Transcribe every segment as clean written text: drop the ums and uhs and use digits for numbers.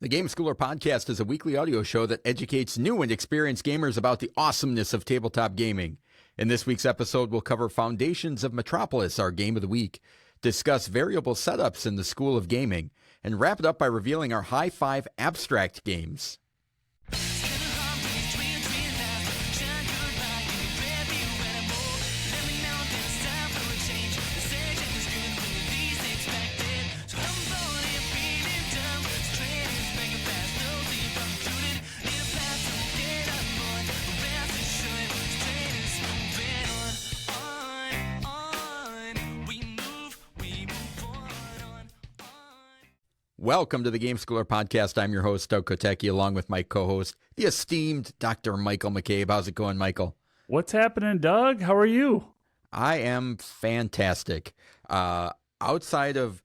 The Game Schooler podcast is a weekly audio show that educates new and experienced gamers about the awesomeness of tabletop gaming. In this week's episode, we'll cover Foundations of Metropolis, our game of the week, discuss variable setups in the School of Gaming, and wrap it up by revealing our high five abstract games. Welcome to the Game Schooler podcast. I'm your host, Doug Kotecki, along with my co-host, the esteemed Dr. Michael McCabe. How's it going, Michael? What's happening, Doug? How are you? I am fantastic. Outside of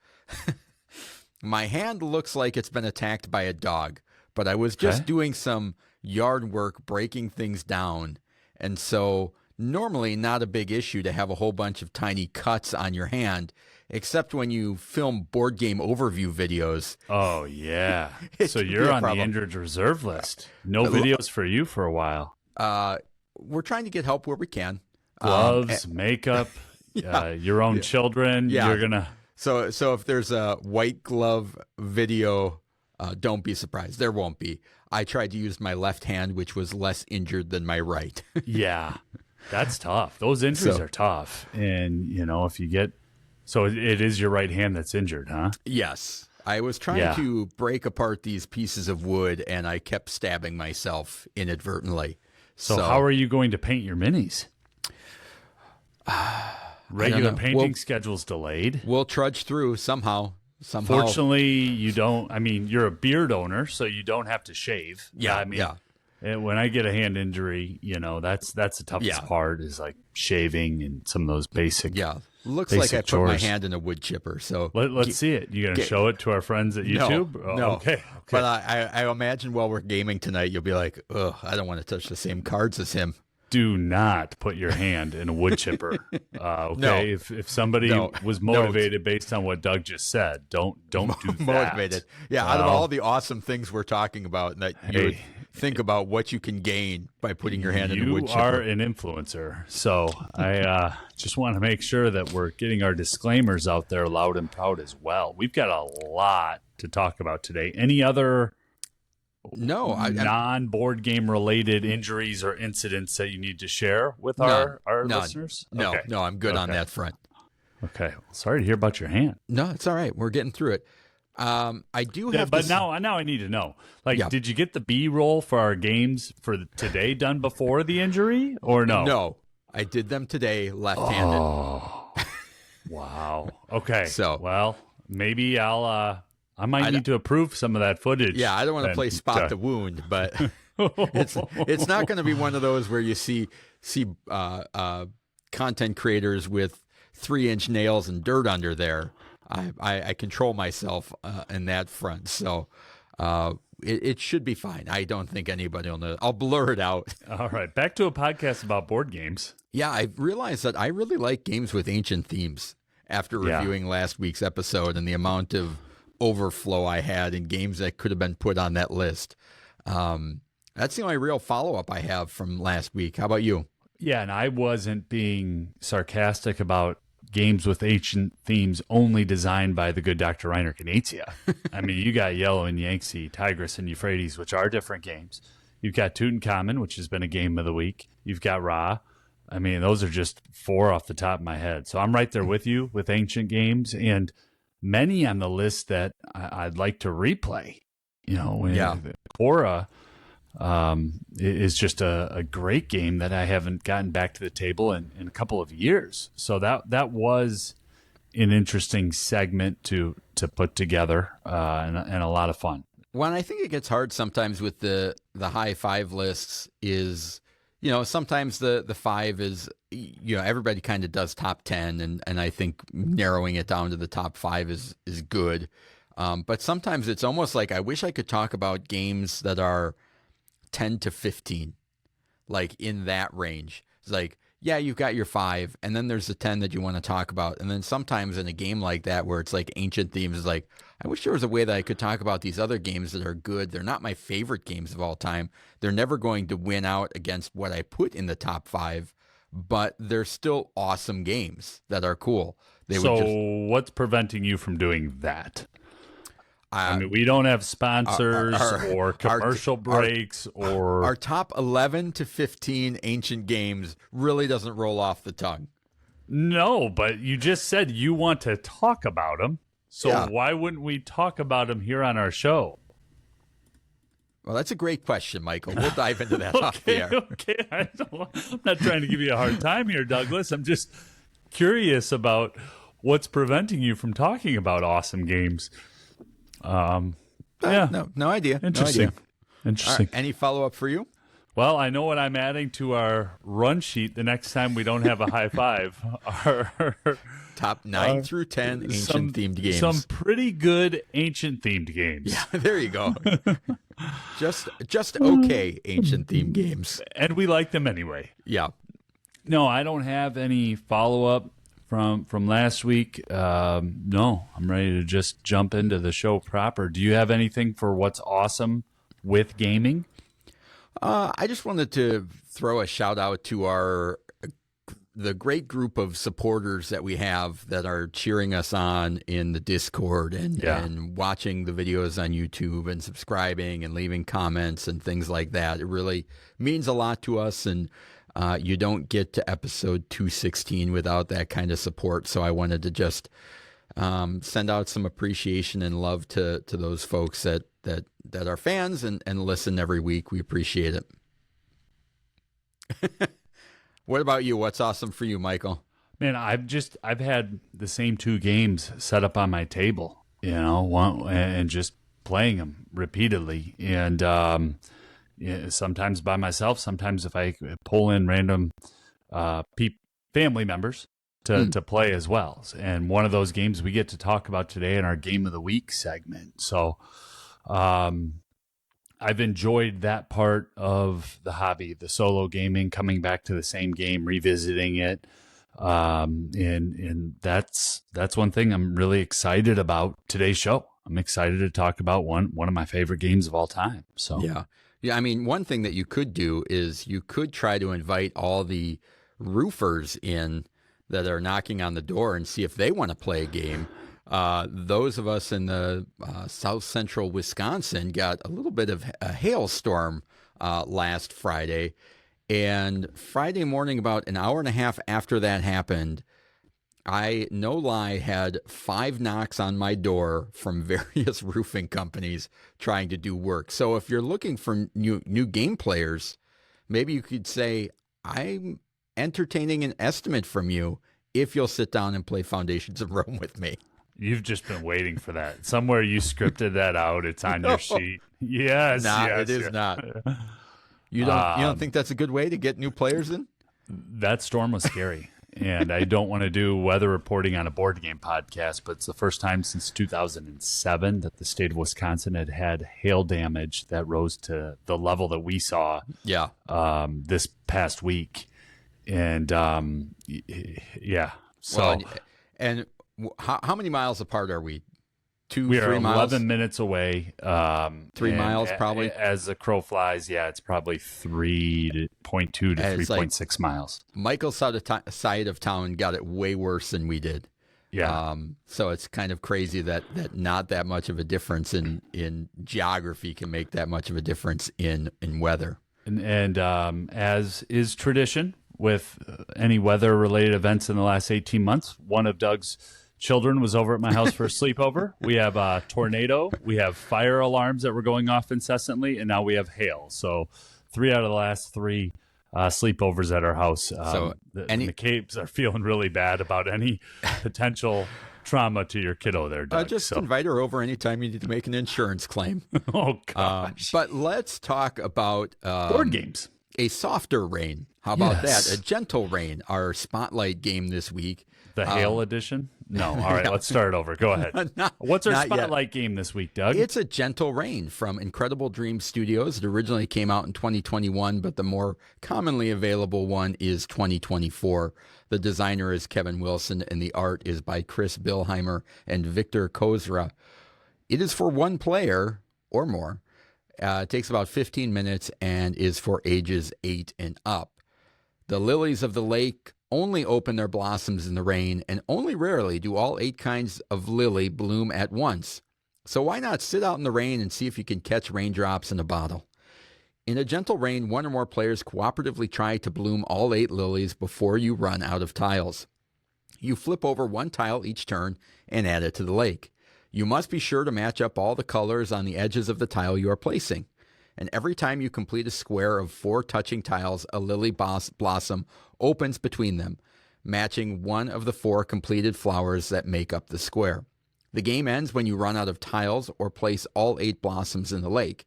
my hand looks like it's been attacked by a dog, but I was just doing some yard work, breaking things down. And so normally not a big issue to have a whole bunch of tiny cuts on your hand, except when you film board game overview videos. Oh, yeah. So you're on the injured reserve list. No videos for you for a while. We're trying to get help where we can. Gloves, makeup, your own children. Yeah. You're going to... So if there's a white glove video, don't be surprised. There won't be. I tried to use my left hand, which was less injured than my right. Yeah, that's tough. Those injuries are tough. And, you know, if you get... So it is your right hand that's injured, huh? Yes. I was trying to break apart these pieces of wood, and I kept stabbing myself inadvertently. So how are you going to paint your minis? Regular painting schedule's delayed. We'll trudge through somehow. Fortunately, you don't. I mean, you're a beard owner, so you don't have to shave. Yeah, I mean, when I get a hand injury, you know, that's the toughest part is like shaving and some of those basic. Yeah. Looks like I put my hand in a wood chipper. So let's see it. You going to show it to our friends at YouTube? No. Okay. But I imagine while we're gaming tonight, you'll be like, "Ugh, I don't want to touch the same cards as him." Do not put your hand in a wood chipper. Okay. No. If somebody was motivated based on what Doug just said, don't do that. Motivated. Yeah. Out of all the awesome things we're talking about, that you would think about what you can gain by putting your hand in a wood chipper. You are an influencer. So I just want to make sure that we're getting our disclaimers out there loud and proud as well. We've got a lot to talk about today. Any other non-board game related injuries or incidents that you need to share with our listeners? No, I'm good on that front. Okay. Well, sorry to hear about your hand. No, it's all right. We're getting through it. I do have but now I need to know. Did you get the B-roll for our games for today done before the injury or no? No, I did them today left-handed. Oh, wow. Okay. Well, maybe I might need to approve some of that footage. Yeah, I don't want to play spot the wound, but it's not going to be one of those where you see content creators with 3-inch nails and dirt under there. I control myself in that front, so it should be fine. I don't think anybody will know. I'll blur it out. All right, back to a podcast about board games. Yeah, I realized that I really like games with ancient themes after reviewing last week's episode and the amount of overflow I had in games that could have been put on that list. That's the only real follow-up I have from last week. How about you? Yeah, and I wasn't being sarcastic about games with ancient themes only designed by the good Dr. Reiner Knizia. I mean, you got Yellow and Yangtze, Tigris and Euphrates, which are different games. You've got Tutankhamun, which has been a game of the week. You've got Ra. I mean, those are just 4 off the top of my head. So I'm right there with you with ancient games and many on the list that I'd like to replay. You know, Cora is just a great game that I haven't gotten back to the table in a couple of years. So that was an interesting segment to put together and a lot of fun. Well, I think it gets hard sometimes with the high five lists is, you know, sometimes the 5 is, you know, everybody kind of does top 10 and I think narrowing it down to the top 5 is good. But sometimes it's almost like I wish I could talk about games that are 10 to 15, like in that range. It's like, yeah, you've got your 5, and then there's the 10 that you want to talk about. And then sometimes in a game like that where it's like ancient themes, is like, I wish there was a way that I could talk about these other games that are good. They're not my favorite games of all time. They're never going to win out against what I put in the top 5, but they're still awesome games that are cool. What's preventing you from doing that? I mean, we don't have sponsors or commercial breaks or... Our top 11 to 15 ancient games really doesn't roll off the tongue. No, but you just said you want to talk about them. So why wouldn't we talk about them here on our show? Well, that's a great question, Michael. We'll dive into that off the air. Okay, I'm not trying to give you a hard time here, Douglas. I'm just curious about what's preventing you from talking about awesome games. No idea. Interesting. No idea. Interesting. Right, any follow-up for you? Well, I know what I'm adding to our run sheet the next time we don't have a high five. Our top 9 through 10 ancient-themed games. Some pretty good ancient-themed games. Yeah, there you go. just okay ancient-themed games. And we like them anyway. Yeah. No, I don't have any follow-up from last week. No, I'm ready to just jump into the show proper. Do you have anything for what's awesome with gaming? I just wanted to throw a shout out to the great group of supporters that we have that are cheering us on in the Discord and watching the videos on YouTube and subscribing and leaving comments and things like that. It really means a lot to us, and you don't get to episode 216 without that kind of support. So I wanted to just send out some appreciation and love to those folks that are fans and listen every week. We appreciate it. What about you? What's awesome for you, Michael? Man, I've had the same 2 games set up on my table, and just playing them repeatedly. And sometimes by myself, sometimes if I pull in random family members to play as well. And one of those games we get to talk about today in our Game of the Week segment. So I've enjoyed that part of the hobby, the solo gaming, coming back to the same game, revisiting it. And that's one thing I'm really excited about today's show. I'm excited to talk about one of my favorite games of all time. So yeah. I mean, one thing that you could do is you could try to invite all the roofers in that are knocking on the door and see if they want to play a game. Those of us in the south central Wisconsin got a little bit of a hailstorm last Friday. And Friday morning, about an hour and a half after that happened, I, no lie, had 5 knocks on my door from various roofing companies trying to do work. So if you're looking for new game players, maybe you could say, I'm entertaining an estimate from you if you'll sit down and play Foundations of Rome with me. You've just been waiting for that. Somewhere you scripted that out. It's on your sheet. Yes, it is not. You don't think that's a good way to get new players in? That storm was scary. And I don't want to do weather reporting on a board game podcast, but it's the first time since 2007 that the state of Wisconsin had hail damage that rose to the level that we saw this past week. And yeah. So, well, and how many miles apart are we? 3 miles? We are 11 minutes away. 3 miles probably? As the crow flies, yeah, it's probably 3.2 to 3.6 miles. Michael's side of town got it way worse than we did. Yeah. So it's kind of crazy that not that much of a difference in geography can make that much of a difference in weather. And as is tradition with any weather-related events in the last 18 months, one of Doug's children was over at my house for a sleepover. We have a tornado. We have fire alarms that were going off incessantly, and now we have hail. So 3 out of the last 3 sleepovers at our house. The McCabe's are feeling really bad about any potential trauma to your kiddo there, Doug. Invite her over anytime you need to make an insurance claim. Oh, gosh. But let's talk about board games. A softer rain. How about that? A gentle rain, our spotlight game this week. The Hail edition? No. All right, No. let's start over. Go ahead. What's our not yet. spotlight game this week, Doug? It's a Gentle Rain from Incredible Dream Studios. It originally came out in 2021, but the more commonly available one is 2024. The designer is Kevin Wilson, and the art is by Chris Bilheimer and Victor Kozra. It is for one player or more. It takes about 15 minutes and is for ages 8 and up. The lilies of the lake only open their blossoms in the rain, and only rarely do all 8 kinds of lily bloom at once. So why not sit out in the rain and see if you can catch raindrops in a bottle? In a Gentle Rain, one or more players cooperatively try to bloom all 8 lilies before you run out of tiles. You flip over one tile each turn and add it to the lake. You must be sure to match up all the colors on the edges of the tile you are placing. And every time you complete a square of 4 touching tiles, a lily blossom opens between them, matching one of the 4 completed flowers that make up the square. The game ends when you run out of tiles or place all 8 blossoms in the lake.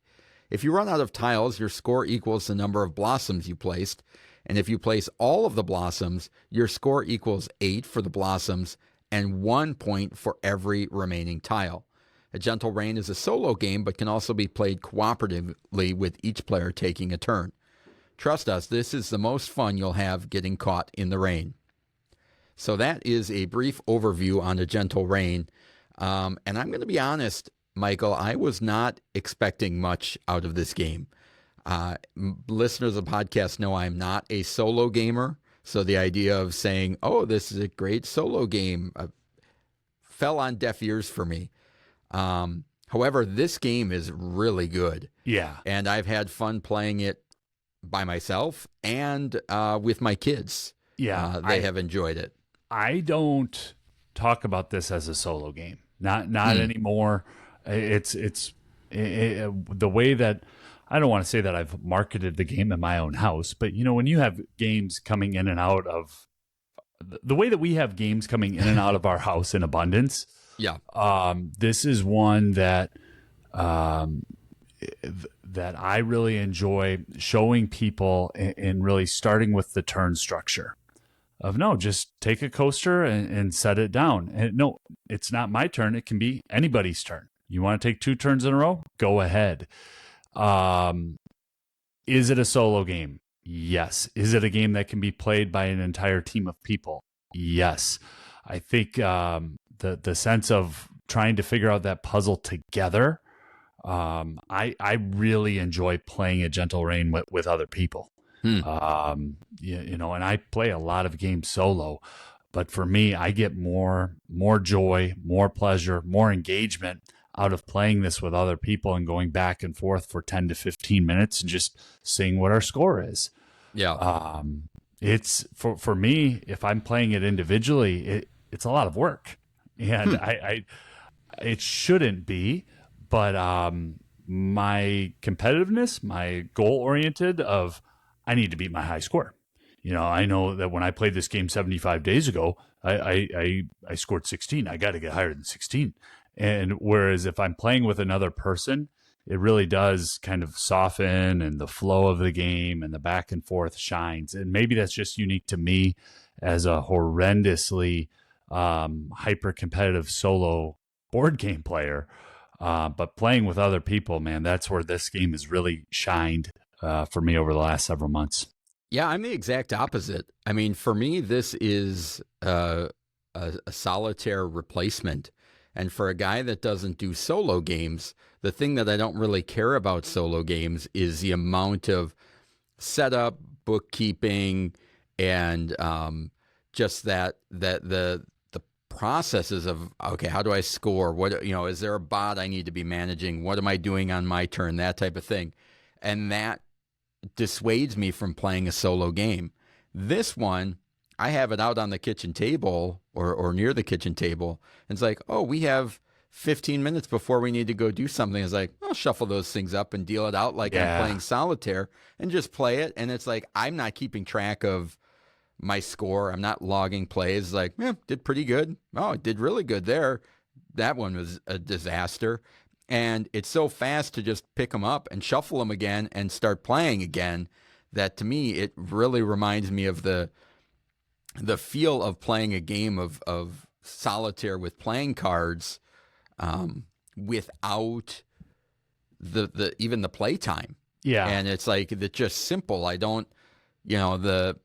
If you run out of tiles, your score equals the number of blossoms you placed, and if you place all of the blossoms, your score equals 8 for the blossoms and 1 point for every remaining tile. A Gentle Rain is a solo game, but can also be played cooperatively with each player taking a turn. Trust us, this is the most fun you'll have getting caught in the rain. So that is a brief overview on A Gentle Rain. And I'm going to be honest, Michael, I was not expecting much out of this game. Listeners of the podcast know I'm not a solo gamer. So the idea of saying, oh, this is a great solo game, fell on deaf ears for me. However, this game is really good. Yeah. And I've had fun playing it by myself and with my kids. Yeah. They have enjoyed it. I don't talk about this as a solo game. Not anymore. It's the way that, I don't want to say that I've marketed the game in my own house, but when you have games coming in and out of the way that we have games coming in and out of our house in abundance. Yeah. This is one that I really enjoy showing people, and really starting with the turn structure of, no, just take a coaster and set it down. And no, it's not my turn. It can be anybody's turn. You want to take 2 turns in a row? Go ahead. Is it a solo game? Yes. Is it a game that can be played by an entire team of people? Yes. I think the sense of trying to figure out that puzzle together, I really enjoy playing A Gentle Rain with other people. And I play a lot of games solo, but for me, I get more joy, more pleasure, more engagement out of playing this with other people and going back and forth for 10 to 15 minutes and just seeing what our score is. Yeah. It's for me, if I'm playing it individually, it's a lot of work, and it shouldn't be, but my competitiveness, my goal oriented of, I need to beat my high score. I know that when I played this game 75 days ago, I scored 16. I got to get higher than 16. And whereas if I'm playing with another person, it really does kind of soften, and the flow of the game and the back and forth shines. And maybe that's just unique to me as a horrendously hyper competitive solo board game player. But playing with other people, man, that's where this game has really shined for me over the last several months. Yeah, I'm the exact opposite. I mean, for me, this is a solitaire replacement. And for a guy that doesn't do solo games, the thing that I don't really care about solo games is the amount of setup, bookkeeping, and just that the processes of, okay, how do I score? What, is there a bot I need to be managing? What am I doing on my turn? That type of thing. And that dissuades me from playing a solo game. This one, I have it out on the kitchen table or near the kitchen table. And it's like, oh, we have 15 minutes before we need to go do something. It's like, I'll shuffle those things up and deal it out like I'm playing solitaire and just play it. And it's like, I'm not keeping track of my score. I'm not logging plays. Like, did pretty good. Oh, it did really good there. That one was a disaster. And it's so fast to just pick them up and shuffle them again and start playing again that to me, it really reminds me of the the feel of playing a game of solitaire with playing cards without the even the playtime. Yeah. And it's like it's just simple. I don't, the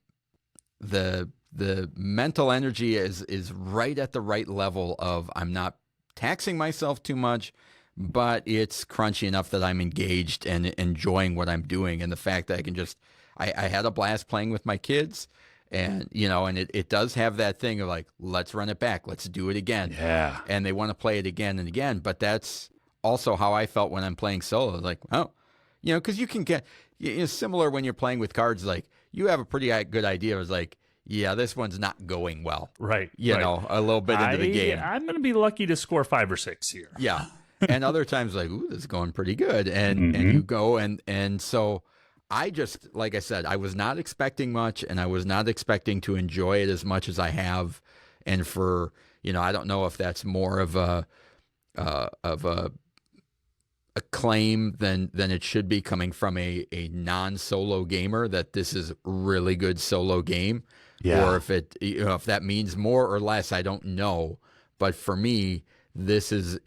mental energy is right at the right level of I'm not taxing myself too much, but it's crunchy enough that I'm engaged and enjoying what I'm doing. And the fact that I can just, I had a blast playing with my kids. And, and it does have that thing of like, let's run it back. Let's do it again. Yeah. And they want to play it again and again. But that's also how I felt when I'm playing solo. Like, oh, because you can get, similar when you're playing with cards, like you have a pretty good idea. It was like, yeah, this one's not going well. Right. A little bit into the game. I'm going to be lucky to score 5 or 6 here. Yeah. And other times like, ooh, this is going pretty good. And you go and so I just, like I said, I was not expecting much, and I was not expecting to enjoy it as much as I have. And for, I don't know if that's more of a claim than it should be coming from a non-solo gamer, that this is really good solo game. Yeah. Or if it, if that means more or less, I don't know. But for me, this is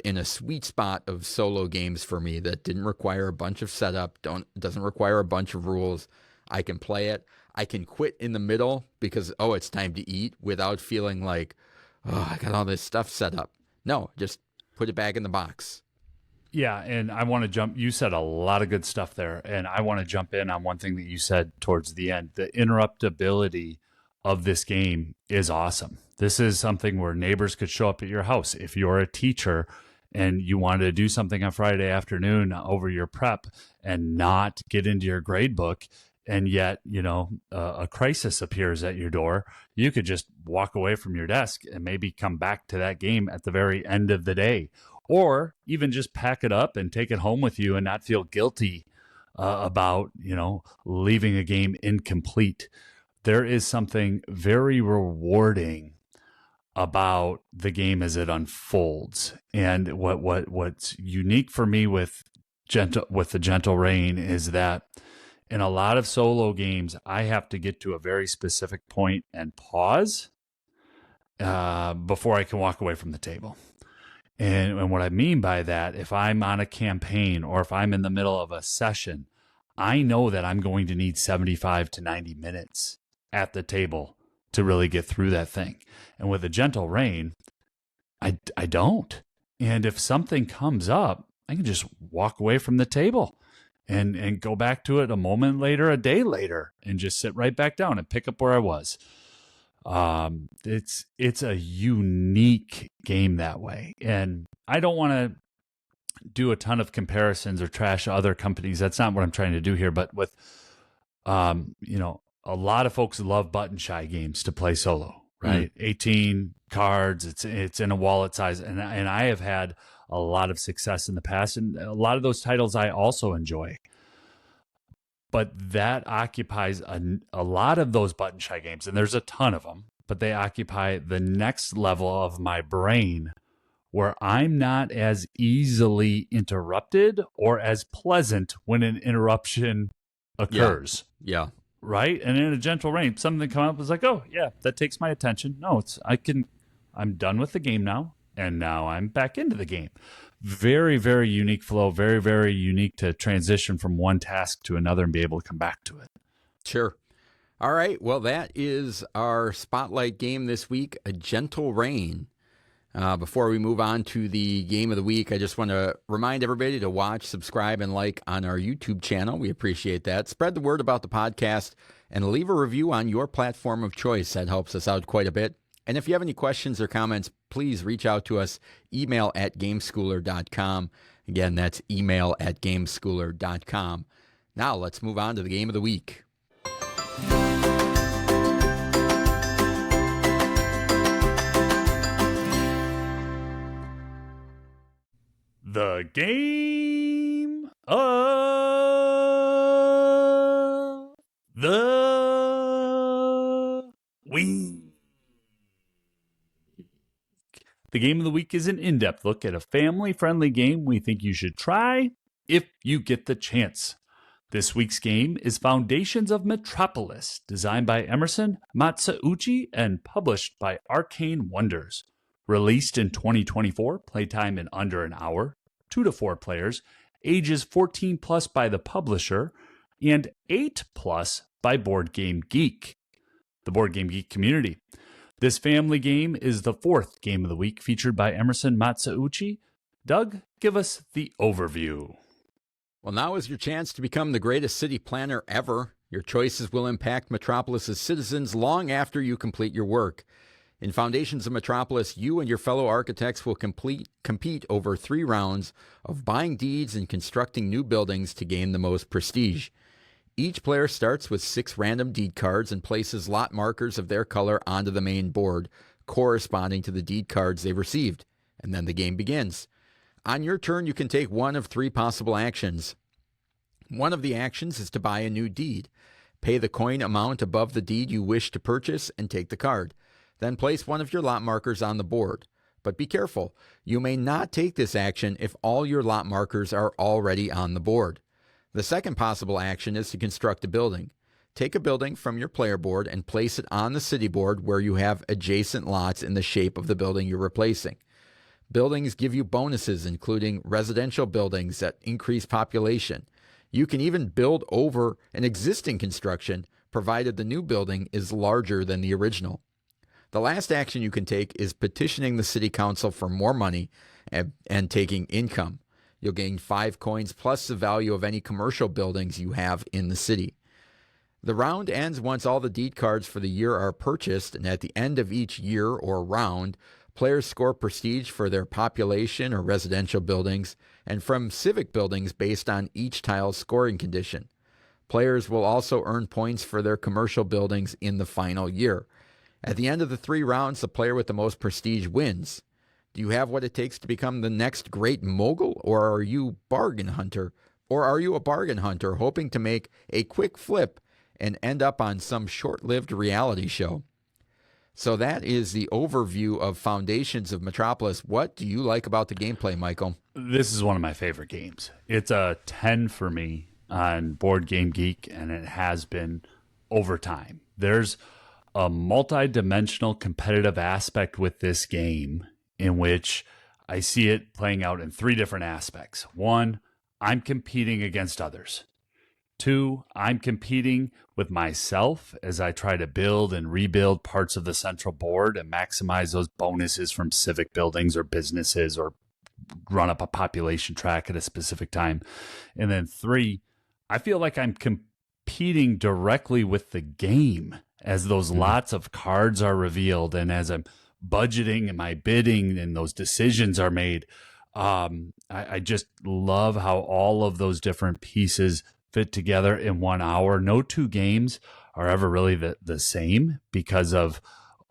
in a sweet spot of solo games for me that didn't require a bunch of setup, doesn't require a bunch of rules. I can play it. I can quit in the middle because, it's time to eat, without feeling like, I got all this stuff set up. No, just put it back in the box. Yeah, and I want to jump. You said a lot of good stuff there, and I want to jump in on one thing that you said towards the end. The interruptibility of this game is awesome. This is something where neighbors could show up at your house. If you're a teacher and you wanted to do something on Friday afternoon over your prep and not get into your grade book, and yet, a crisis appears at your door, you could just walk away from your desk and maybe come back to that game at the very end of the day. Or even just pack it up and take it home with you and not feel guilty about, leaving a game incomplete. There is something very rewarding about the game as it unfolds. And what's unique for me with the Gentle Rain is that in a lot of solo games, I have to get to a very specific point and pause before I can walk away from the table. And what I mean by that, if I'm on a campaign or if I'm in the middle of a session, I know that I'm going to need 75 to 90 minutes at the table to really get through that thing. And with a Gentle Rain, I don't. And if something comes up, I can just walk away from the table and go back to it a moment later, a day later, and just sit right back down and pick up where I was. It's a unique game that way. And I don't want to do a ton of comparisons or trash other companies. That's not what I'm trying to do here. But with, a lot of folks love button shy games to play solo, right? 18 cards. It's in a wallet size. And I have had a lot of success in the past, and a lot of those titles I also enjoy. But that occupies a lot of those button shy games, and there's a ton of them, but they occupy the next level of my brain where I'm not as easily interrupted or as pleasant when an interruption occurs. Yeah. Right? And in a Gentle Rain, something come up is like, oh, yeah, that takes my attention. No, I'm done with the game now, and now I'm back into the game. Very, very unique flow, very, very unique to transition from one task to another and be able to come back to it. Sure. All right. Well, that is our spotlight game this week, A Gentle Rain. Before we move on to the game of the week, I just want to remind everybody to watch, subscribe, and like on our YouTube channel. We appreciate that. Spread the word about the podcast and leave a review on your platform of choice. That helps us out quite a bit. And if you have any questions or comments, please reach out to us. Email at gameschooler.com. Again, that's email at gameschooler.com. Now let's move on to the game of the week. The game of the week. The game of the week is an in-depth look at a family-friendly game we think you should try if you get the chance. This week's game is Foundations of Metropolis, designed by Emerson Matsauchi and published by Arcane Wonders. Released in 2024, playtime in under an hour, 2 to 4 players, ages 14 plus by the publisher, and 8 plus by Board Game Geek, the Board Game Geek community. This family game is the 4th game of the week featured by Emerson Matsauchi. Doug, give us the overview. Well, now is your chance to become the greatest city planner ever. Your choices will impact Metropolis's citizens long after you complete your work. In Foundations of Metropolis, you and your fellow architects will compete over 3 rounds of buying deeds and constructing new buildings to gain the most prestige. Each player starts with 6 random deed cards and places lot markers of their color onto the main board, corresponding to the deed cards they received. And then the game begins. On your turn, you can take one of 3 possible actions. One of the actions is to buy a new deed. Pay the coin amount above the deed you wish to purchase and take the card. Then place one of your lot markers on the board. But be careful, you may not take this action if all your lot markers are already on the board. The second possible action is to construct a building. Take a building from your player board and place it on the city board where you have adjacent lots in the shape of the building you're replacing. Buildings give you bonuses, including residential buildings that increase population. You can even build over an existing construction, provided the new building is larger than the original. The last action you can take is petitioning the city council for more money and taking income. You'll gain 5 coins plus the value of any commercial buildings you have in the city. The round ends once all the deed cards for the year are purchased, and at the end of each year or round, players score prestige for their population or residential buildings and from civic buildings based on each tile's scoring condition. Players will also earn points for their commercial buildings in the final year. At the end of the 3 rounds, the player with the most prestige wins. Do you have what it takes to become the next great mogul, or are you a bargain hunter hoping to make a quick flip and end up on some short-lived reality show? So that is the overview of Foundations of Metropolis. What do you like about the gameplay, Michael? This is one of my favorite games. It's a 10 for me on Board Game Geek, and it has been over time. There's a multi-dimensional competitive aspect with this game in which I see it playing out in 3 different aspects. 1, I'm competing against others. 2, I'm competing with myself as I try to build and rebuild parts of the central board and maximize those bonuses from civic buildings or businesses or run up a population track at a specific time. And then 3, I feel like I'm competing directly with the game as those lots of cards are revealed and as I'm budgeting and my bidding and those decisions are made. I just love how all of those different pieces fit together in 1 hour. No 2 games are ever really the same because of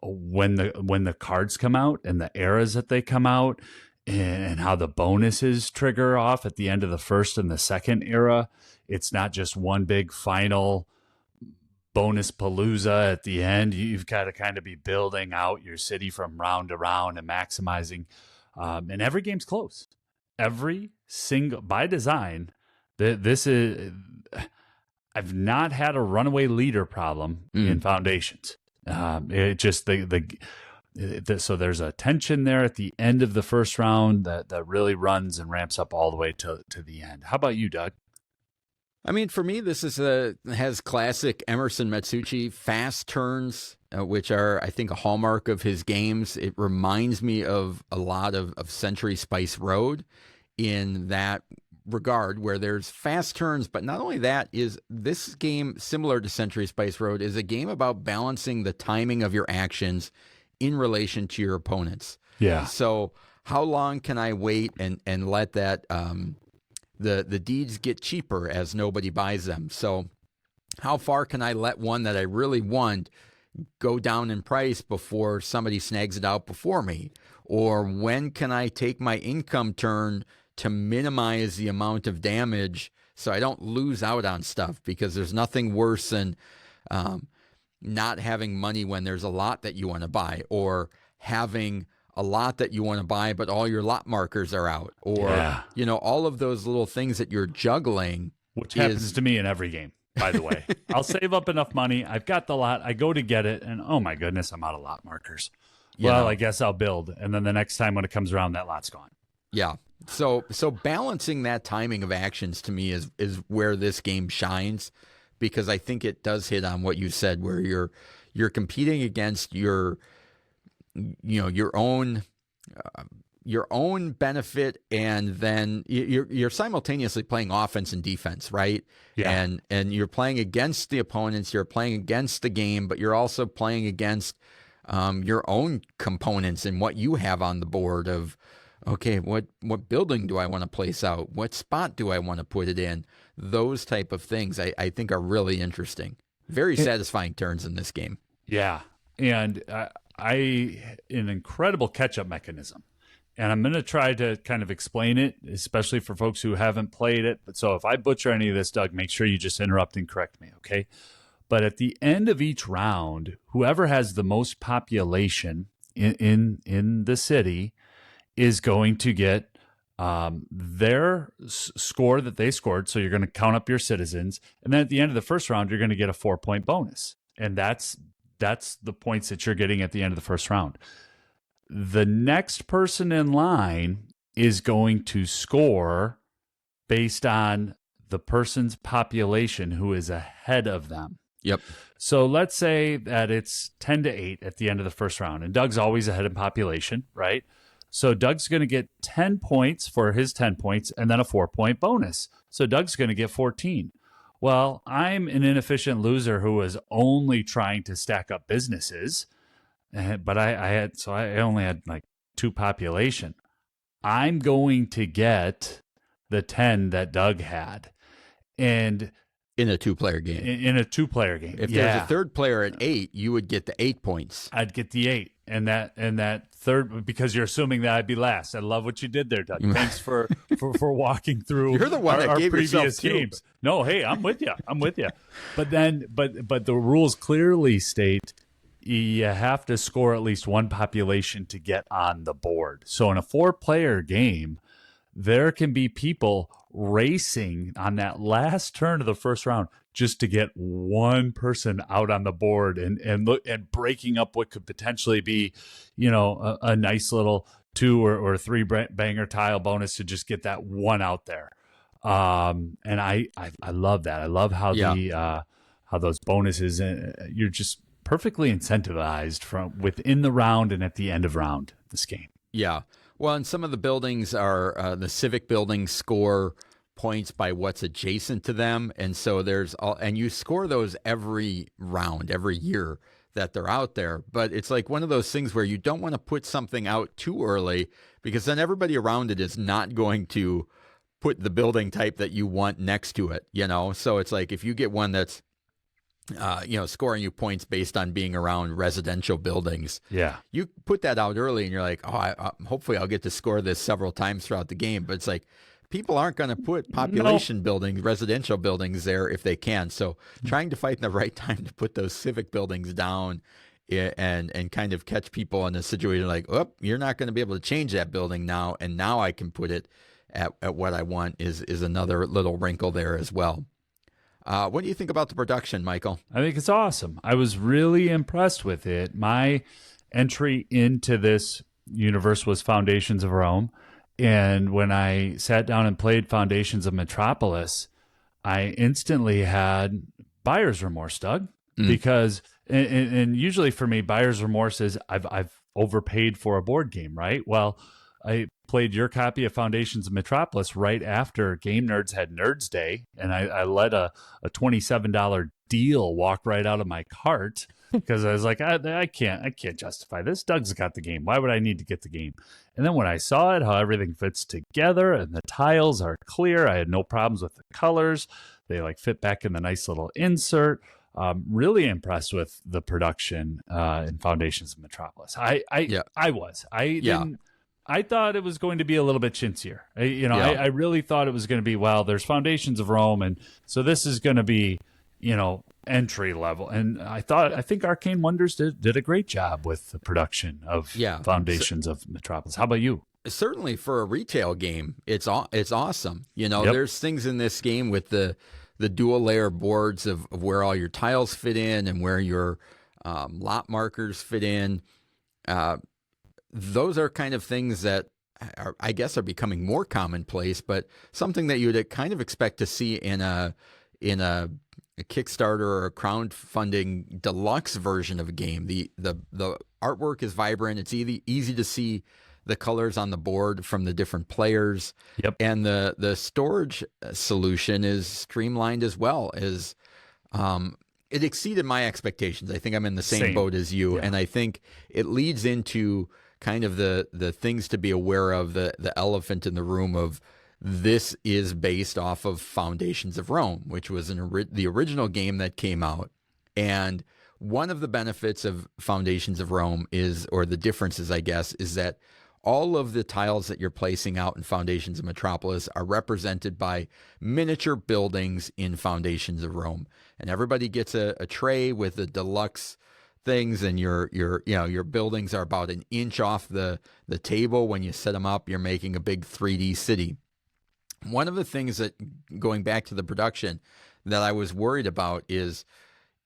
when the cards come out and the eras that they come out and how the bonuses trigger off at the end of the first and the second era. It's not just one big final bonus palooza at the end. You've got to kind of be building out your city from round to round and maximizing. And every game's close. Every single, by design, this is, I've not had a runaway leader problem in Foundations. It just, so there's a tension there at the end of the first round that really runs and ramps up all the way to the end. How about you, Doug? I mean, for me, this has classic Emerson Matsuuchi fast turns, which are, I think, a hallmark of his games. It reminds me of a lot of Century Spice Road in that regard, where there's fast turns. But not only that, is this game, similar to Century Spice Road, is a game about balancing the timing of your actions in relation to your opponents. Yeah. So how long can I wait and let that the deeds get cheaper as nobody buys them? So how far can I let one that I really want go down in price before somebody snags it out before me? Or when can I take my income turn to minimize the amount of damage so I don't lose out on stuff? Because there's nothing worse than not having money when there's a lot that you want to buy, or having a lot that you want to buy, but all your lot markers are out, or, all of those little things that you're juggling Which happens to me in every game, by the way. I'll save up enough money. I've got the lot. I go to get it, and oh my goodness, I'm out of lot markers. Well, I guess I'll build, and then the next time when it comes around, that lot's gone. Yeah. So balancing that timing of actions to me is where this game shines, because I think it does hit on what you said, where you're competing against your own benefit, and then you're simultaneously playing offense and defense, right? Yeah. And you're playing against the opponents, you're playing against the game, but you're also playing against your own components and what you have on the board of, okay, what building do I want to place out? What spot do I want to put it in? Those type of things I think are really interesting. Very satisfying turns in this game. Yeah. And an incredible catch-up mechanism. And I'm going to try to kind of explain it, especially for folks who haven't played it. But so if I butcher any of this, Doug, make sure you just interrupt and correct me, okay? But at the end of each round, whoever has the most population in the city is going to get their score that they scored. So you're going to count up your citizens. And then at the end of the first round, you're going to get a 4-point bonus. And that's the points that you're getting at the end of the first round. The next person in line is going to score based on the person's population who is ahead of them. Yep. So let's say that it's 10-8 at the end of the first round, and Doug's always ahead in population, right? So Doug's going to get 10 points for his 10 points and then a 4-point bonus. So Doug's going to get 14. Well, I'm an inefficient loser who was only trying to stack up businesses, but I only had like 2 population. I'm going to get the 10 that Doug had. And in a 2-player game. In a 2-player game. If there's a third player at 8, you would get the 8 points. I'd get the 8. And that third, because you're assuming that I'd be last. I love what you did there, Doug. Thanks for walking through You're the one that our gave previous games. No, hey, I'm with you. But the rules clearly state you have to score at least one population to get on the board. So in a 4-player game, there can be people racing on that last turn of the first round just to get one person out on the board and breaking up what could potentially be, a nice little 2 or 3 banger tile bonus to just get that one out there. And I love that. I love how how those bonuses, you're just perfectly incentivized from within the round and at the end of round this game. Yeah. Well, and some of the buildings are the civic buildings score points by what's adjacent to them, and so and you score those every round, every year that they're out there. But it's like one of those things where you don't want to put something out too early, because then everybody around it is not going to put the building type that you want next to it. So it's like if you get one that's scoring you points based on being around residential buildings. Yeah. You put that out early and you're like, hopefully I'll get to score this several times throughout the game. But it's like, people aren't going to put population buildings, residential buildings there if they can. So trying to find the right time to put those civic buildings down and kind of catch people in a situation like, you're not going to be able to change that building now, and now I can put it at what I want is another little wrinkle there as well. What do you think about the production, Michael? I think it's awesome. I was really impressed with it. My entry into this universe was Foundations of Rome. And when I sat down and played Foundations of Metropolis, I instantly had buyer's remorse, Doug, because, and usually for me, buyer's remorse is I've overpaid for a board game, right? Well, I played your copy of Foundations of Metropolis right after Game Nerds had Nerds Day, and I let a $27 deal walk right out of my cart because I was like, I can't justify this. Doug's got the game. Why would I need to get the game? And then when I saw it, how everything fits together and the tiles are clear, I had no problems with the colors. They fit back in the nice little insert. Really impressed with the production in Foundations of Metropolis. I thought it was going to be a little bit chintzier. I really thought it was going to be, there's Foundations of Rome, and so this is going to be, entry level. And I think Arcane Wonders did a great job with the production of Foundations of Metropolis. How about you? certainly for a retail game, it's awesome. You know, Yep. there's things in this game with the dual layer boards of where all your tiles fit in and where your lot markers fit in. Those are kind of things that I guess are becoming more commonplace, but something that you would kind of expect to see in a Kickstarter or a crowdfunding deluxe version of a game. The artwork is vibrant. It's easy to see the colors on the board from the different players. Yep. And the storage solution is streamlined as well. As it exceeded my expectations. I think I'm in the same boat as you, and I think it leads into kind of the things to be aware of, the elephant in the room of this is based off of Foundations of Rome, which was the original game that came out. And one of the benefits of Foundations of Rome is, or the differences, I guess, is that all of the tiles that you're placing out in Foundations of Metropolis are represented by miniature buildings in Foundations of Rome. And everybody gets a tray with the deluxe things, and your buildings are about an inch off the table. When you set them up, you're making a big 3D city. One of the things that, going back to the production, that I was worried about is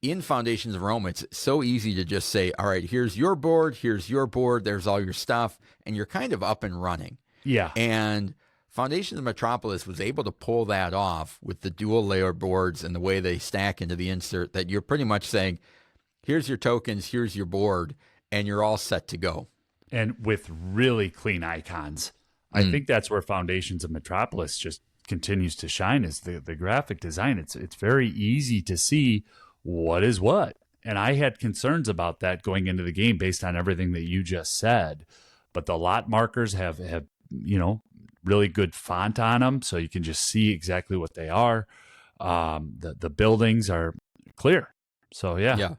in Foundations of Rome, it's so easy to just say, all right, here's your board, there's all your stuff, and you're kind of up and running. Yeah. And Foundations of Metropolis was able to pull that off with the dual layer boards and the way they stack into the insert, that you're pretty much saying, here's your tokens, here's your board, and you're all set to go. And with really clean icons. I think that's where Foundations of Metropolis just continues to shine, is the graphic design. It's very easy to see what is what. And I had concerns about that going into the game based on everything that you just said. But the lot markers have really good font on them, so you can just see exactly what they are. The buildings are clear. So, yeah. Yeah.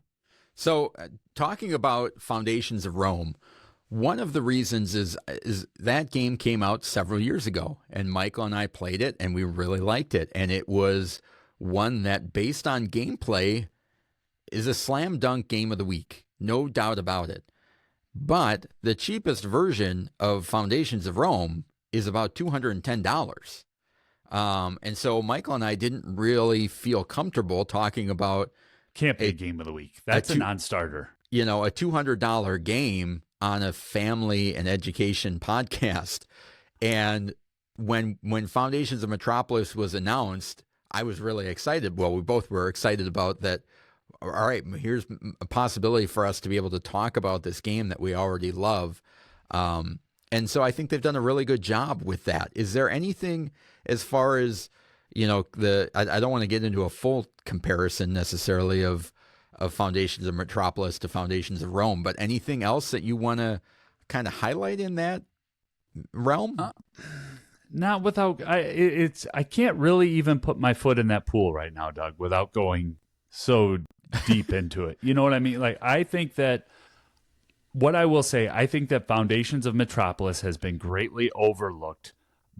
So talking about Foundations of Rome, one of the reasons is that game came out several years ago, and Michael and I played it, and we really liked it. And it was one that, based on gameplay, is a slam dunk game of the week. No doubt about it. But the cheapest version of Foundations of Rome is about $210. And so Michael and I didn't really feel comfortable talking about... Can't be a game of the week. That's a non-starter. A $200 game on a family and education podcast. And when Foundations of Metropolis was announced, I was really excited. Well, we both were excited about that. All right, here's a possibility for us to be able to talk about this game that we already love. And so I think they've done a really good job with that. Is there anything as far as, I don't want to get into a full comparison necessarily of Foundations of Metropolis to Foundations of Rome, but anything else that you want to kind of highlight in that realm? Not without, I can't really even put my foot in that pool right now, Doug, without going so deep into it. You know what I mean? Like, I think that what I will say, I think that Foundations of Metropolis has been greatly overlooked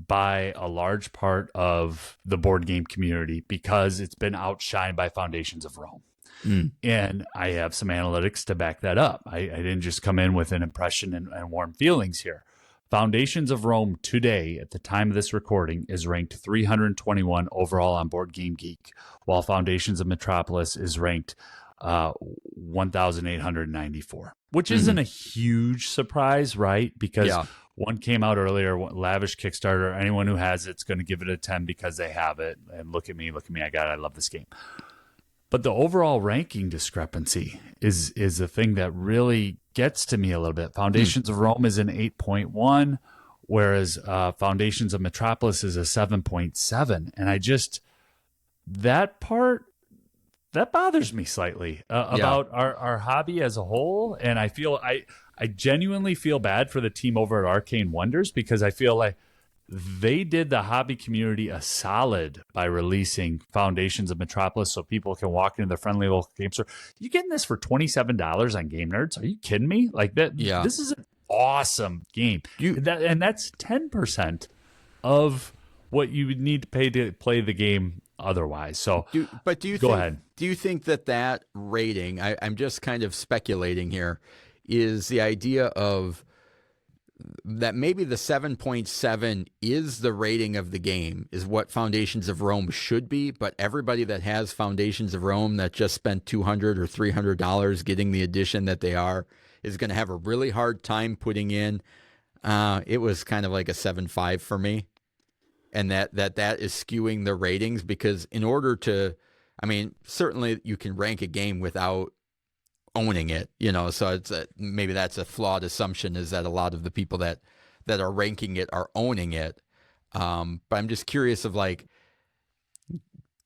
by a large part of the board game community because it's been outshined by Foundations of Rome. And I have some analytics to back that up. I didn't just come in with an impression and warm feelings here. Foundations of Rome today, at the time of this recording, is ranked 321 overall on Board Game Geek, while Foundations of Metropolis is ranked 1,894, which isn't a huge surprise, right? Because one came out earlier, lavish Kickstarter. Anyone who has it's going to give it a 10 because they have it. And look at me, I got it. I love this game. But the overall ranking discrepancy is the thing that really gets to me a little bit. Foundations of Rome is an 8.1, whereas Foundations of Metropolis is a 7.7. And that part, that bothers me slightly about our hobby as a whole. And I genuinely feel bad for the team over at Arcane Wonders, because I feel like they did the hobby community a solid by releasing Foundations of Metropolis so people can walk into their friendly local game store. You getting this for $27 on Game Nerds? Are you kidding me? Like that? Yeah. This is an awesome game. And that's 10% of what you would need to pay to play the game otherwise. So, go ahead. Do you think that rating? I'm just kind of speculating here. Is the idea of that maybe the 7.7 is the rating of the game, is what Foundations of Rome should be, but everybody that has Foundations of Rome that just spent $200 or $300 getting the edition that they are is going to have a really hard time putting in. It was kind of like a 7.5 for me, and that is skewing the ratings, because in order to, I mean, certainly you can rank a game without owning it, so it's maybe that's a flawed assumption, is that a lot of the people that are ranking it are owning it. But I'm just curious of, like,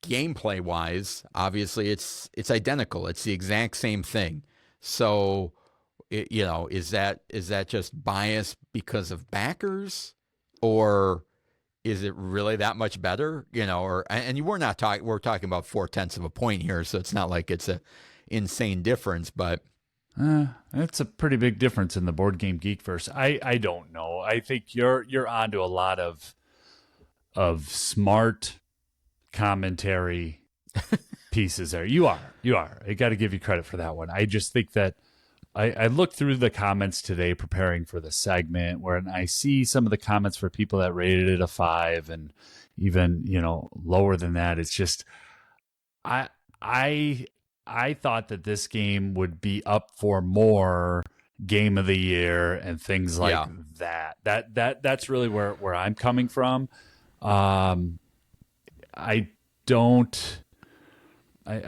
gameplay wise, obviously it's identical. It's the exact same thing. So, is that just bias because of backers, or is it really that much better? We're talking about 0.4 of a point here, so it's not like it's a insane difference, but it's a pretty big difference in the Board Game Geekverse. I don't know. I think you're onto a lot of smart commentary pieces there. You are. I got to give you credit for that one. I just think that I looked through the comments today preparing for the segment, where I see some of the comments for people that rated it a 5 and even, lower than that. It's just, I thought that this game would be up for more game of the year and things like that. That's really where I'm coming from. I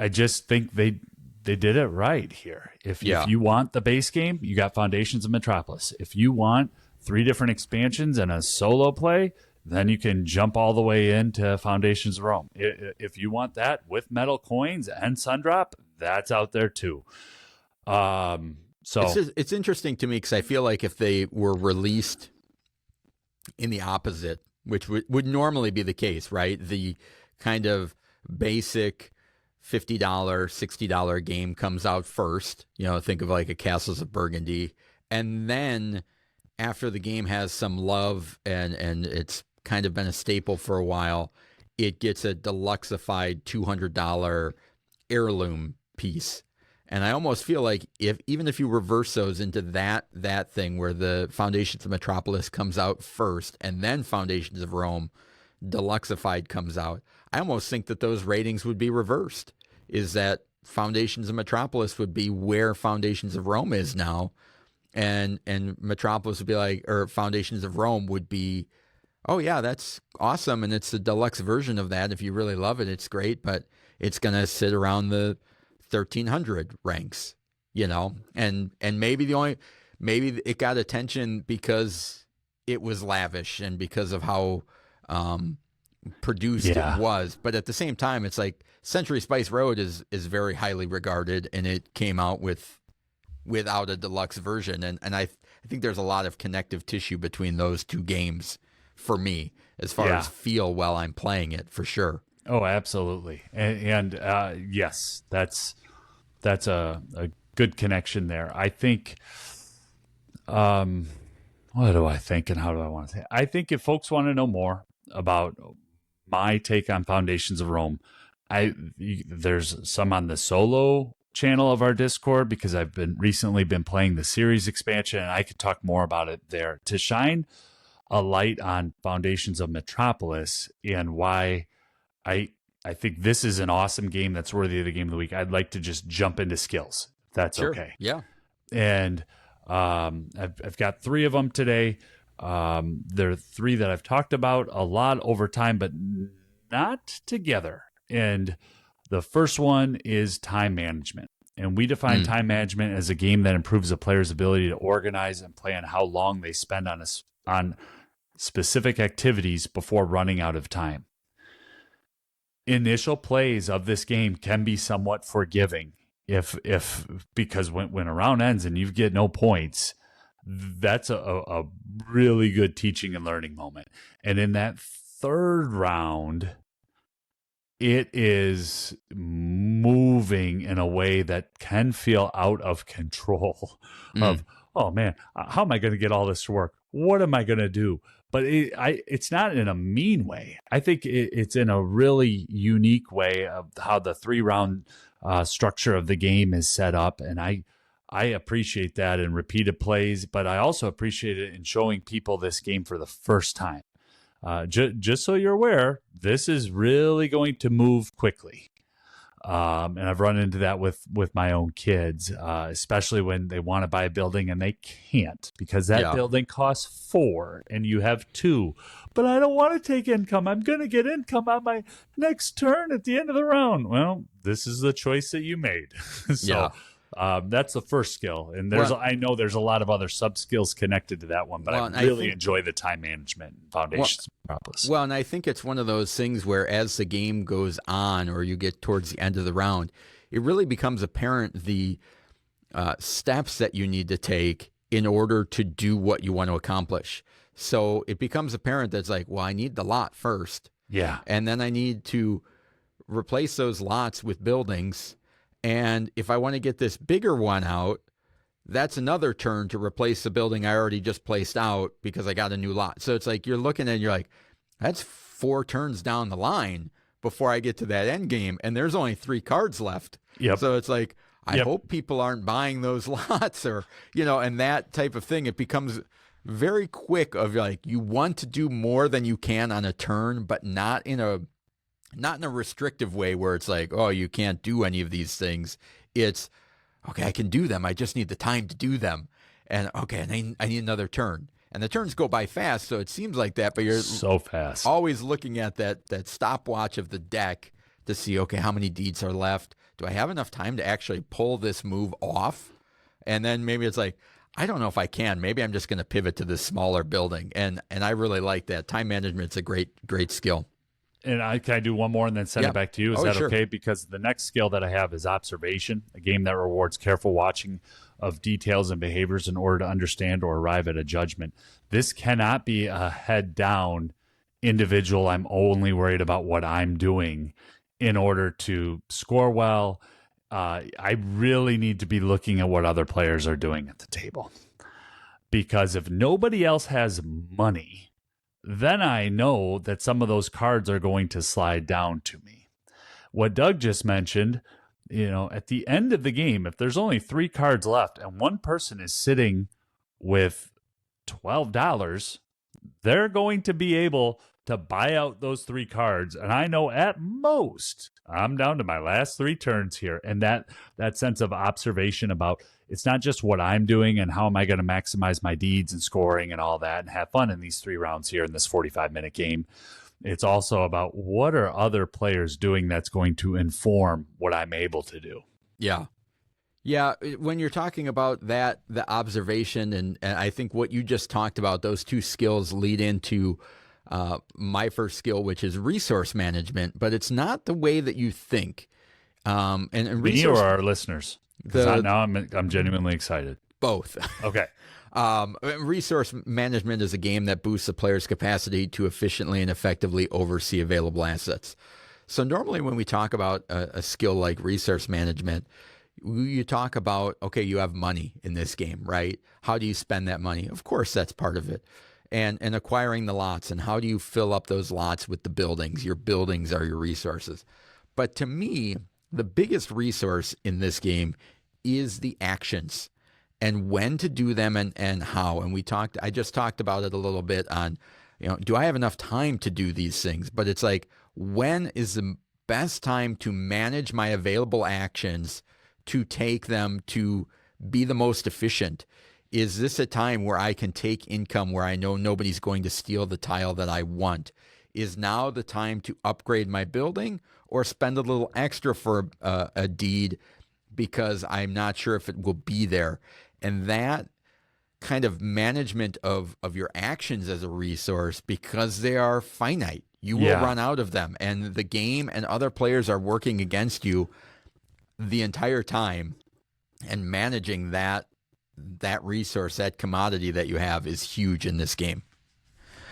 just think they did it right here. If you want the base game, you got Foundations of Metropolis. If you want 3 different expansions and a solo play, then you can jump all the way into Foundations of Rome. If you want that with metal coins and Sundrop, that's out there too. So it's interesting to me, because I feel like if they were released in the opposite, which would normally be the case, right? The kind of basic $50, $60 game comes out first. Think of like a Castles of Burgundy, and then after the game has some love and it's kind of been a staple for a while, it gets a deluxeified $200 heirloom piece. And I almost feel like even if you reverse those into that thing where the Foundations of Metropolis comes out first and then Foundations of Rome deluxeified comes out, I almost think that those ratings would be reversed. Is that Foundations of Metropolis would be where Foundations of Rome is now, and Metropolis would be like, or Foundations of Rome would be, oh yeah, that's awesome, and it's a deluxe version of that. If you really love it, it's great, but it's gonna sit around the 1,300 ranks, and maybe it got attention because it was lavish and because of how produced it was. But at the same time, it's like Century Spice Road is very highly regarded, and it came out without a deluxe version, and I think there's a lot of connective tissue between those two games for me, as far as feel while I'm playing it, for sure. Oh, absolutely. And yes, that's a good connection there. I think, what do I think and how do I want to say it? I think if folks want to know more about my take on Foundations of Rome, there's some on the solo channel of our Discord, because I've recently been playing the series expansion, and I could talk more about it there to shine a light on Foundations of Metropolis and why I think this is an awesome game that's worthy of the game of the week. I'd like to just jump into skills, if that's okay. Yeah. And I've got 3 of them today. There are 3 that I've talked about a lot over time, but not together. And the first one is time management. And we define time management as a game that improves a player's ability to organize and plan how long they spend on specific activities before running out of time. Initial plays of this game can be somewhat forgiving because when a round ends and you get no points, that's a really good teaching and learning moment. And in that 3rd round, it is moving in a way that can feel out of control of, oh man, how am I going to get all this to work? What am I going to do? But it's not in a mean way. I think it's in a really unique way of how the 3-round structure of the game is set up. And I appreciate that in repeated plays, but I also appreciate it in showing people this game for the first time. Just so you're aware, this is really going to move quickly. And I've run into that with my own kids, especially when they want to buy a building and they can't because that building costs 4 and you have 2. But I don't want to take income. I'm going to get income on my next turn at the end of the round. Well, this is the choice that you made. So that's the first skill. And I know there's a lot of other sub skills connected to that one, but I really enjoy the time management Foundations of Metropolis. Well, and I think it's one of those things where as the game goes on or you get towards the end of the round, it really becomes apparent the steps that you need to take in order to do what you want to accomplish. So it becomes apparent that it's like, well, I need the lot first. Yeah. And then I need to replace those lots with buildings. And if I want to get this bigger one out, that's another turn to replace the building I already just placed out because I got a new lot. So it's like you're looking and you're like, that's 4 turns down the line before I get to that end game. And there's only 3 cards left. Yep. So it's like, I hope people aren't buying those lots or, and that type of thing. It becomes very quick of like, you want to do more than you can on a turn, but not in a restrictive way where it's like, oh, you can't do any of these things. It's, okay, I can do them. I just need the time to do them. And okay, I need another turn. And the turns go by fast, so it seems like that, but you're so fast. Always looking at that stopwatch of the deck to see, okay, how many deeds are left? Do I have enough time to actually pull this move off? And then maybe it's like, I don't know if I can. Maybe I'm just going to pivot to this smaller building. And I really like that. Time management's a great skill. And can I do one more and then send it back to you? Is that sure. Okay? Because the next skill that I have is observation, a game that rewards careful watching of details and behaviors in order to understand or arrive at a judgment. This cannot be a head down individual. I'm only worried about what I'm doing in order to score well. I really need to be looking at what other players are doing at the table. Because if nobody else has money, then I know that some of those cards are going to slide down to me. What Doug just mentioned, at the end of the game, if there's only 3 cards left and one person is sitting with $12, they're going to be able to buy out those 3 cards. And I know at most I'm down to my last 3 turns here. And that sense of observation about it's not just what I'm doing and how am I going to maximize my deeds and scoring and all that and have fun in these 3 rounds here in this 45-minute game. It's also about what are other players doing that's going to inform what I'm able to do. Yeah. Yeah, when you're talking about that, the observation, and I think what you just talked about, those 2 skills lead into my first skill, which is resource management, but it's not the way that you think. And Me or our listeners? Now I'm genuinely excited. Both. Okay. Resource management is a game that boosts a player's capacity to efficiently and effectively oversee available assets. So normally when we talk about a skill like resource management, you talk about, okay, you have money in this game, right? How do you spend that money? Of course, that's part of it. And acquiring the lots, and how do you fill up those lots with the buildings? Your buildings are your resources. But to me, the biggest resource in this game is the actions and when to do them and how. And I just talked about it a little bit on, do I have enough time to do these things? But it's like, when is the best time to manage my available actions to take them to be the most efficient? Is this a time where I can take income where I know nobody's going to steal the tile that I want? Is now the time to upgrade my building or spend a little extra for a deed because I'm not sure if it will be there? And that kind of management of your actions as a resource, because they are finite, you will run out of them. And the game and other players are working against you the entire time, and managing that resource, that commodity that you have, is huge in this game.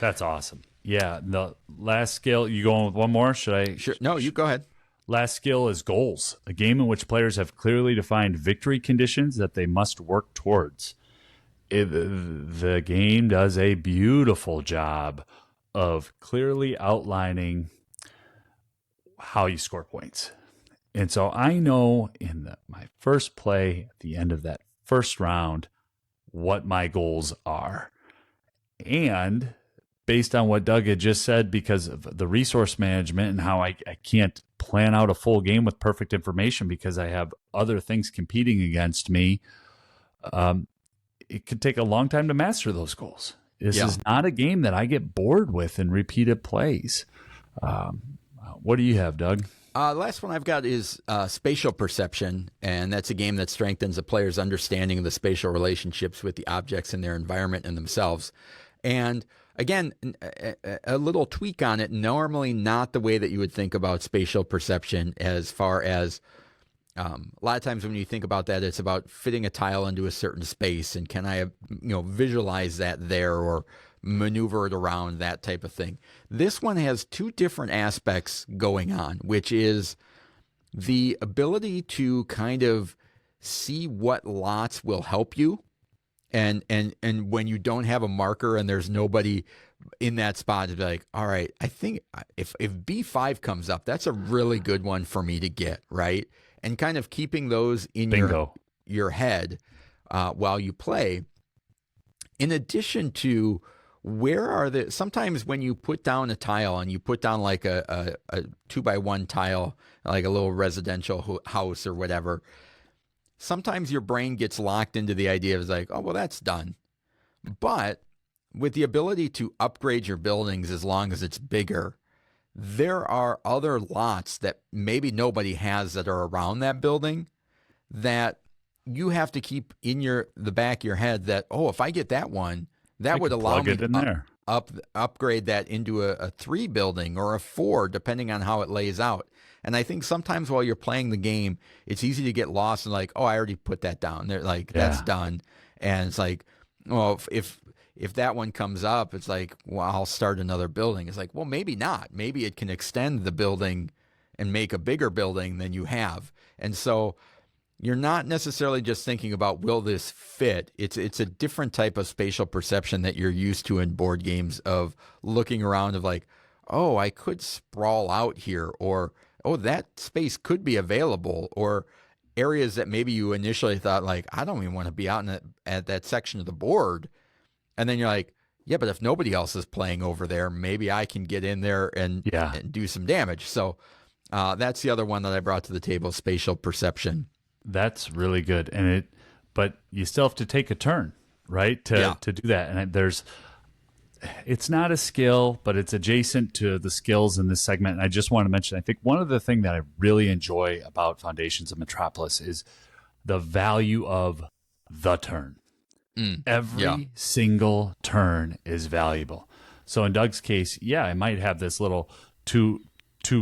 That's awesome. Yeah. The last skill, you going with one more? Should I? Sure. No, you go ahead. Last skill is goals, a game in which players have clearly defined victory conditions that they must work towards. The game does a beautiful job of clearly outlining how you score points. And so I know in my first play, at the end of that first round what my goals are. And based on what Doug had just said, because of the resource management and how I can't plan out a full game with perfect information because I have other things competing against me, it could take a long time to master those goals. This is not a game that I get bored with in repeated plays. What do you have, Doug? The last one I've got is spatial perception, and that's a game that strengthens a player's understanding of the spatial relationships with the objects in their environment and themselves. And again, a little tweak on it, normally not the way that you would think about spatial perception as far as a lot of times when you think about that, it's about fitting a tile into a certain space and can I, visualize that there or maneuver it around, that type of thing. This one has two different aspects going on, which is the ability to kind of see what lots will help you. And when you don't have a marker and there's nobody in that spot, to be like, all right, I think if B5 comes up, that's a really good one for me to get, right? And kind of keeping those in your head while you play. In addition to sometimes when you put down a tile and you put down like a 2x1 tile, like a little residential house or whatever, sometimes your brain gets locked into the idea of like, oh, well, that's done. But with the ability to upgrade your buildings as long as it's bigger, there are other lots that maybe nobody has that are around that building that you have to keep in the back of your head that, oh, if I get that one, that would allow me to upgrade that into a 3 building or a 4, depending on how it lays out. And I think sometimes while you're playing the game, it's easy to get lost and like, oh, I already put that down. They're like, that's done. And it's like, well, if that one comes up, it's like, well, I'll start another building. It's like, well, maybe not. Maybe it can extend the building and make a bigger building than you have. And so you're not necessarily just thinking about, will this fit? It's a different type of spatial perception that you're used to in board games of looking around of like, oh, I could sprawl out here, or, oh, that space could be available, or areas that maybe you initially thought like, I don't even want to be out at that section of the board. And then you're like, yeah, but if nobody else is playing over there, maybe I can get in there and do some damage. So that's the other one that I brought to the table, spatial perception. That's really good. But you still have to take a turn, right? To do that. And it's not a skill, but it's adjacent to the skills in this segment. And I just want to mention, I think one of the things that I really enjoy about Foundations of Metropolis is the value of the turn. Every single turn is valuable. So in Doug's case, I might have this little two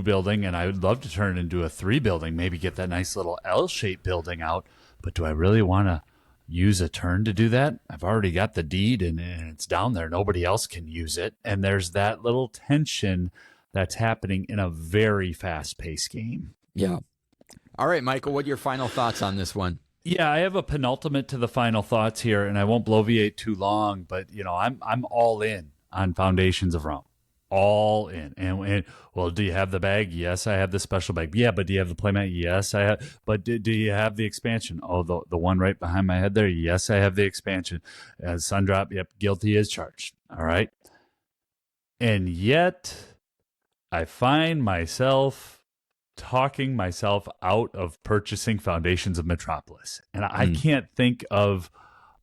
building, and I would love to turn it into a 3 building, maybe get that nice little L-shaped building out. But do I really want to use a turn to do that? I've already got the deed and it's down there. Nobody else can use it. And there's that little tension that's happening in a very fast-paced game. Yeah. All right, Michael, what are your final thoughts on this one? Yeah, I have a penultimate to the final thoughts here, and I won't bloviate too long, but I'm all in on Foundations of Rome. All in. And well, do you have the bag? Yes, I have the special bag. Yeah, but do you have the playmat? Yes, I have. But do you have the expansion? Oh, the one right behind my head there? Yes, I have the expansion. Sundrop, yep, guilty as charged. All right. And yet, I find myself talking myself out of purchasing Foundations of Metropolis. And I can't think of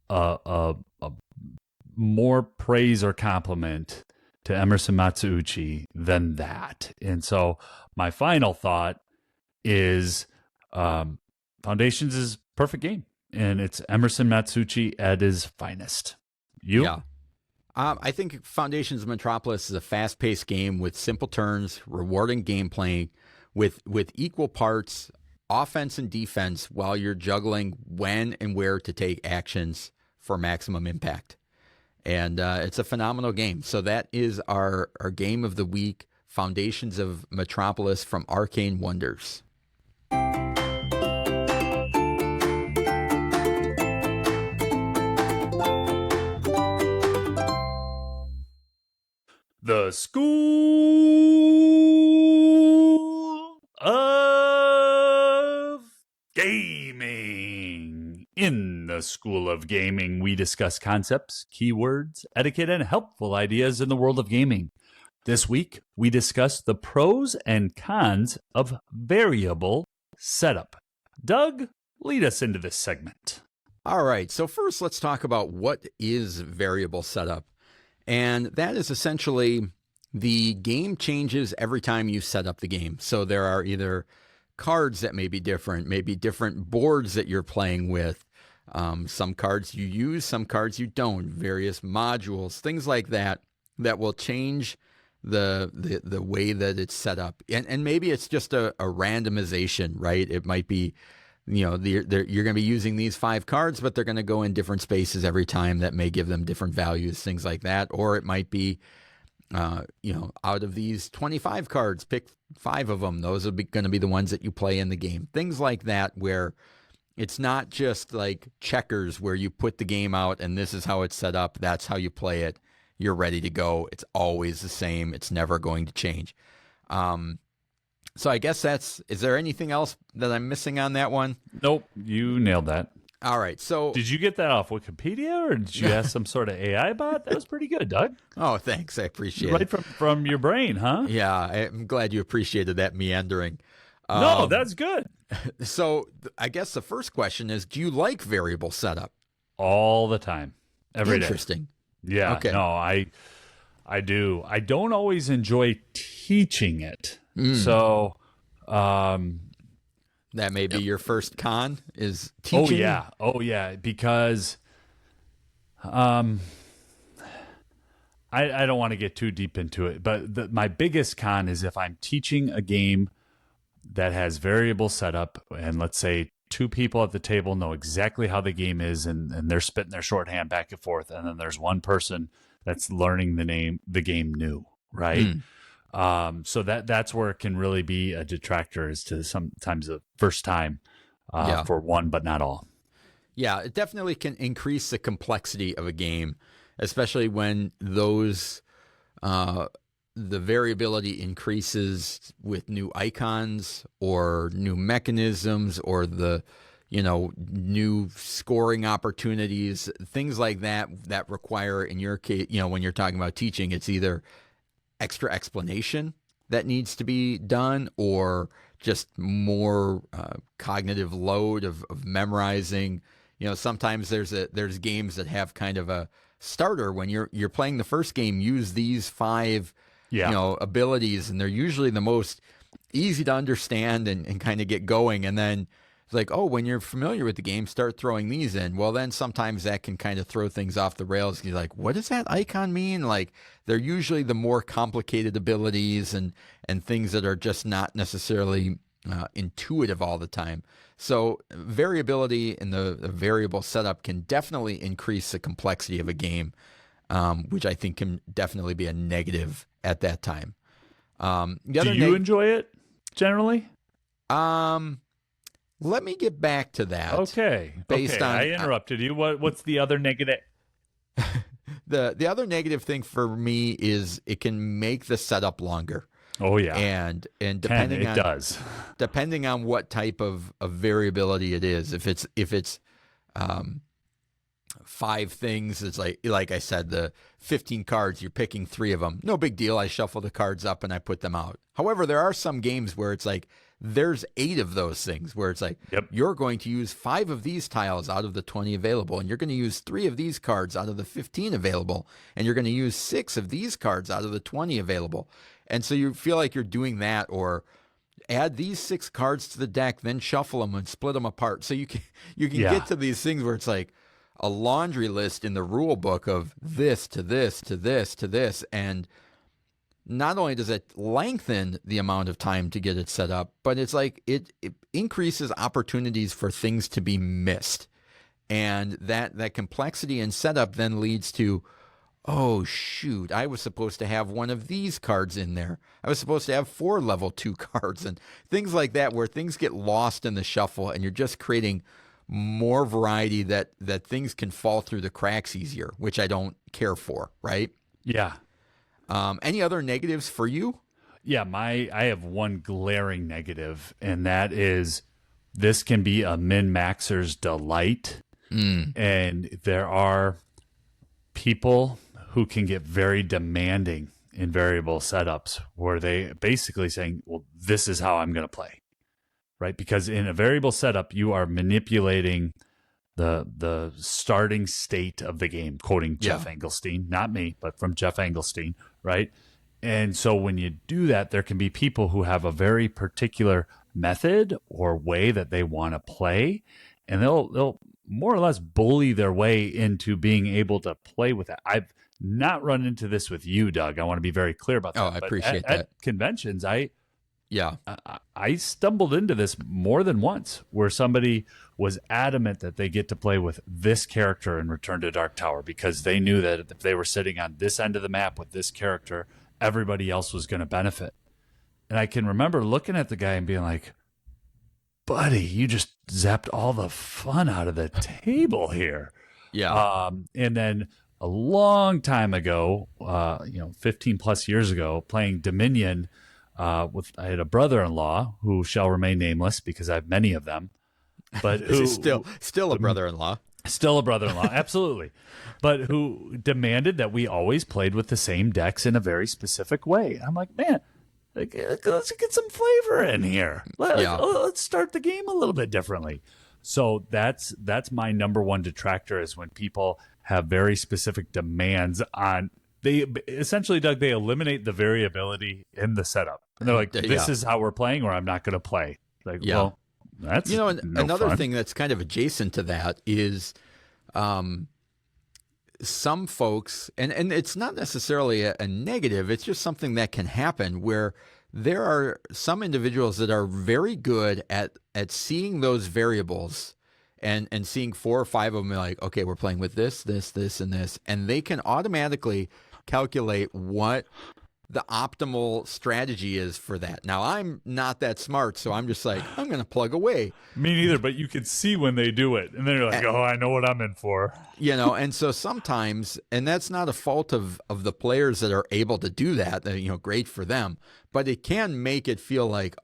a more praise or compliment to Emerson Matsuuchi than that. And so my final thought is Foundations is perfect game, and it's Emerson Matsuuchi at his finest. You? Yeah. I think Foundations of Metropolis is a fast-paced game with simple turns, rewarding gameplay, with equal parts offense and defense while you're juggling when and where to take actions for maximum impact. And it's a phenomenal game. So that is our game of the week, Foundations of Metropolis from Arcane Wonders. The School of Gaming In the School of Gaming, we discuss concepts, keywords, etiquette, and helpful ideas in the world of gaming. This week, we discuss the pros and cons of variable setup. Doug, lead us into this segment. All right, so first let's talk about what is variable setup. And that is essentially the game changes every time you set up the game. So there are either cards that may be different, maybe different boards that you're playing with. Some cards you use, some cards you don't, various modules, things like that, that will change the way that it's set up. And maybe it's just a randomization, right? It might be, you're going to be using these 5 cards, but they're going to go in different spaces every time. That may give them different values, things like that. Or it might be, out of these 25 cards, pick 5 of them. Those are going to be the ones that you play in the game. Things like that, where it's not just like checkers where you put the game out and this is how it's set up. That's how you play it. You're ready to go. It's always the same. It's never going to change. So I guess is there anything else that I'm missing on that one? Nope, you nailed that. All right. So did you get that off Wikipedia or did you ask some sort of AI bot? That was pretty good, Doug. Oh, thanks. I appreciate it. Right from your brain, huh? Yeah, I'm glad you appreciated that meandering. No, that's good. So I guess the first question is, do you like variable setup? All the time. Every day. Interesting. Yeah. Okay. No, I do. I don't always enjoy teaching it. So that may be your first con is teaching. Oh yeah. Because I don't want to get too deep into it, but my biggest con is if I'm teaching a game that has variable setup, and let's say 2 people at the table know exactly how the game is, and they're spitting their shorthand back and forth, and then there's one person that's learning the game new, right? So that's where it can really be a detractor, as to sometimes the first time for one, but not all. Yeah, it definitely can increase the complexity of a game, especially when those the variability increases with new icons or new mechanisms or the new scoring opportunities, things like that require, in your case, when you're talking about teaching, it's either extra explanation that needs to be done or just more cognitive load of memorizing. Sometimes there's games that have kind of a starter when you're playing the first game. Use these 5 abilities, and they're usually the most easy to understand and kind of get going. And then it's like, oh, when you're familiar with the game, start throwing these in. Well, then sometimes that can kind of throw things off the rails. You're like, what does that icon mean? Like, they're usually the more complicated abilities and things that are just not necessarily intuitive all the time. So variability in the variable setup can definitely increase the complexity of a game, which I think can definitely be a negative at that time. Do you enjoy it generally? Let me get back to that. Okay. I interrupted you. What's the other negative? The other negative thing for me is it can make the setup longer. Oh yeah, and depending does depending on what type of variability it is. If it's 5 things, it's like I said, the 15 cards, you're picking 3 of them. No big deal. I shuffle the cards up and I put them out. However, there are some games where it's like there's 8 of those things where it's like, you're going to use 5 of these tiles out of the 20 available, and you're going to use 3 of these cards out of the 15 available, and you're going to use 6 of these cards out of the 20 available. And so you feel like you're doing that, or add these 6 cards to the deck, then shuffle them and split them apart. So you can get to these things where it's like a laundry list in the rule book of this to this to this to this, and not only does it lengthen the amount of time to get it set up, but it's like it increases opportunities for things to be missed. And that complexity in setup then leads to, oh, shoot, I was supposed to have one of these cards in there. I was supposed to have 4 level 2 cards and things like that, where things get lost in the shuffle and you're just creating more variety that things can fall through the cracks easier, which I don't care for, right? Yeah. Any other negatives for you? Yeah, I have one glaring negative, and that is this can be a min-maxer's delight Mm. And there are people who can get very demanding in variable setups where they basically saying, well, this is how I'm going to play, right? Because in a variable setup, you are manipulating the starting state of the game, quoting Jeff Engelstein, not me, but from Jeff Engelstein, right? And so when you do that, there can be people who have a very particular method or way that they want to play, and they'll more or less bully their way into being able to play with that. I've not run into this with you, Doug. I want to be very clear about that. Oh, I appreciate that. At conventions, I Yeah. I stumbled into this more than once where somebody was adamant that they get to play with this character in Return to Dark Tower because they knew that if they were sitting on this end of the map with this character, everybody else was going to benefit. And I can remember looking at the guy and being like, buddy, you just zapped all the fun out of the table here. Yeah. And then a long time ago, 15 plus years ago, playing Dominion, I had a brother-in-law who shall remain nameless because I have many of them, but who This is still a brother-in-law. Still a brother-in-law, absolutely, but who demanded that we always played with the same decks in a very specific way. I'm like, man, let's get some flavor in here. Let's start the game a little bit differently. So that's my number one detractor is when people have very specific demands on. They essentially, Doug, they eliminate the variability in the setup. And they're like, this is how we're playing, or I'm not going to play. Like, well, that's another fun. thing that's kind of adjacent to that is some folks, and it's not necessarily a negative, it's just something that can happen where there are some individuals that are very good at seeing those variables and seeing 4 or 5 of them like, okay, we're playing with this, and this, and they can automatically calculate what the optimal strategy is for that. Now, I'm not that smart, so I'm just like, I'm going to plug away. Me neither, but you can see when they do it, and then you're like, oh, I know what I'm in for. And so sometimes, and that's not a fault of the players that are able to do that, great for them, but it can make it feel like,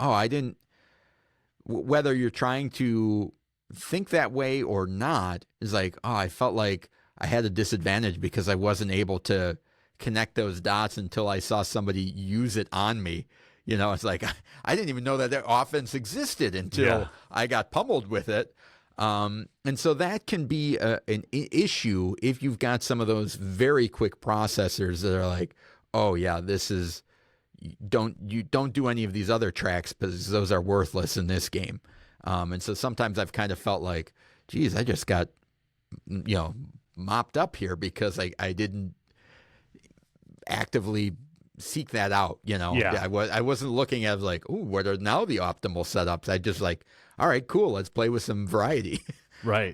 whether you're trying to think that way or not, is like, I felt like I had a disadvantage because I wasn't able to connect those dots until I saw somebody use it on me. It's like, I didn't even know that their offense existed until I got pummeled with it. And so that can be an issue if you've got some of those very quick processors that are like, oh yeah, this is, you don't do any of these other tracks because those are worthless in this game. And so sometimes I've kind of felt like, geez, I just got, mopped up here because I didn't actively seek that out. I wasn't looking at like, ooh, what are now the optimal setups? I just like, all right, cool, let's play with some variety. Right.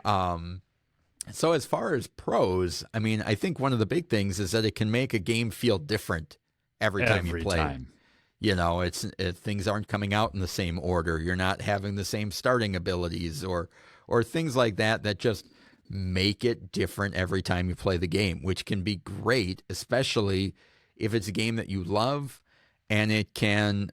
So as far as pros, I mean, I think one of the big things is that it can make a game feel different every time you play. It's things aren't coming out in the same order. You're not having the same starting abilities or things like that just make it different every time you play the game, which can be great, especially if it's a game that you love and it can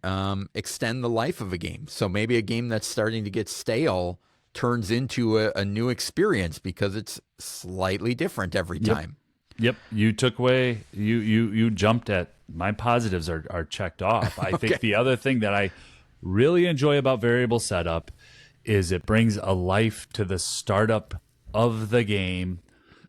extend the life of a game. So maybe a game that's starting to get stale turns into a new experience because it's slightly different every time. Yep. You took away, you jumped at my positives are checked off. I think the other thing that I really enjoy about variable setup is it brings a life to the startup of the game.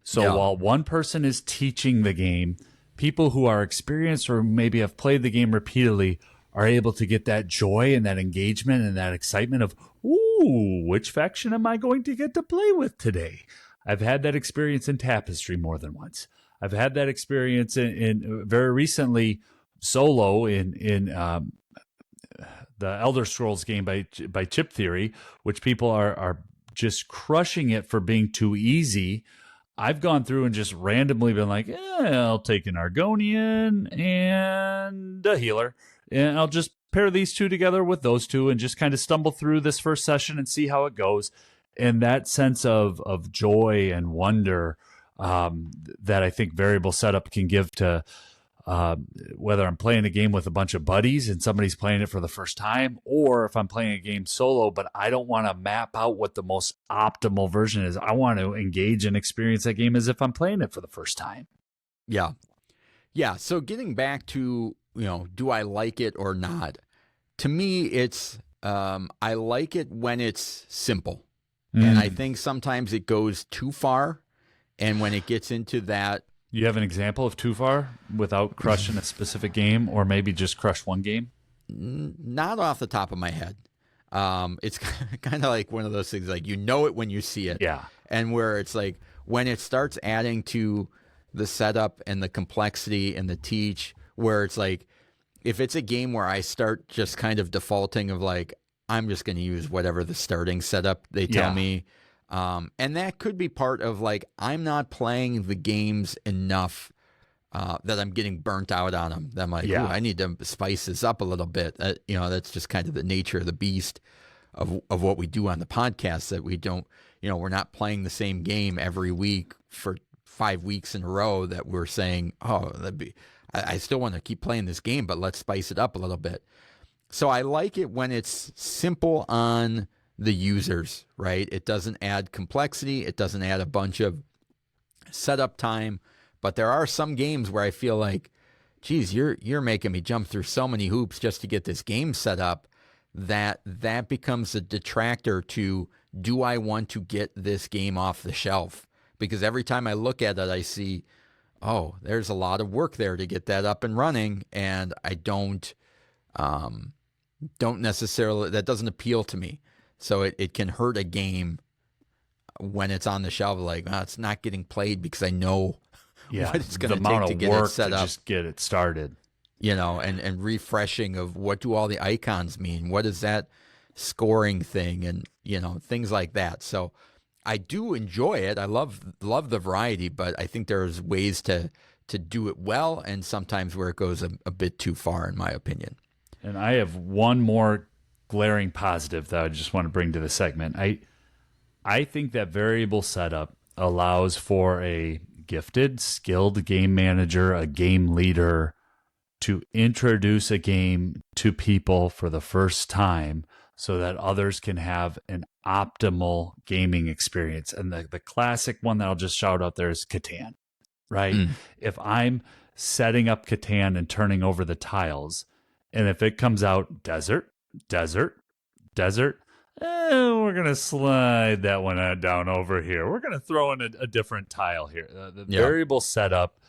So while one person is teaching the game, people who are experienced or maybe have played the game repeatedly are able to get that joy and that engagement and that excitement of, ooh, which faction am I going to get to play with today? I've had that experience in Tapestry more than once. I've had that experience in very recently solo in the Elder Scrolls game by Chip Theory, which people are just crushing it for being too easy. I've gone through and just randomly been like, I'll take an Argonian and a healer, and I'll just pair these two together with those two and just kind of stumble through this first session and see how it goes. And that sense of joy and wonder that I think variable setup can give to whether I'm playing a game with a bunch of buddies and somebody's playing it for the first time, or if I'm playing a game solo, but I don't want to map out what the most optimal version is. I want to engage and experience that game as if I'm playing it for the first time. Yeah. Yeah. So getting back to, do I like it or not? To me, it's, I like it when it's simple. And I think sometimes it goes too far. And when it gets into that. You have an example of too far without crushing a specific game, or maybe just crush one game? Not off the top of my head. It's kind of like one of those things, like, it when you see it. Yeah. And where it's like, when it starts adding to the setup and the complexity and the teach, where it's like, if it's a game where I start just kind of defaulting of like, I'm just going to use whatever the starting setup they tell me. And that could be part of like, I'm not playing the games enough that I'm getting burnt out on them. That I'm like, ooh, I need to spice this up a little bit. That's just kind of the nature of the beast of what we do on the podcast, that we don't, we're not playing the same game every week for 5 weeks in a row, that we're saying, I still want to keep playing this game, but let's spice it up a little bit. So I like it when it's simple on the users, right? It doesn't add complexity. It doesn't add a bunch of setup time. But there are some games where I feel like, geez, you're making me jump through so many hoops just to get this game set up, that becomes a detractor to, do I want to get this game off the shelf? Because every time I look at it, I see, there's a lot of work there to get that up and running, and I don't necessarily, that doesn't appeal to me. So it can hurt a game when it's on the shelf, like, it's not getting played because I know what it's going to take to get it set up. Just get it started. And refreshing of, what do all the icons mean? What is that scoring thing? And, things like that. So I do enjoy it. I love the variety, but I think there's ways to do it well, and sometimes where it goes a bit too far, in my opinion. And I have one more glaring positive that I just want to bring to the segment. I think that variable setup allows for a gifted, skilled game manager, a game leader, to introduce a game to people for the first time so that others can have an optimal gaming experience. And the classic one that I'll just shout out there is Catan, right? If I'm setting up Catan and turning over the tiles, and if it comes out desert, we're going to slide that one down over here. We're going to throw in a different tile here. The variable setup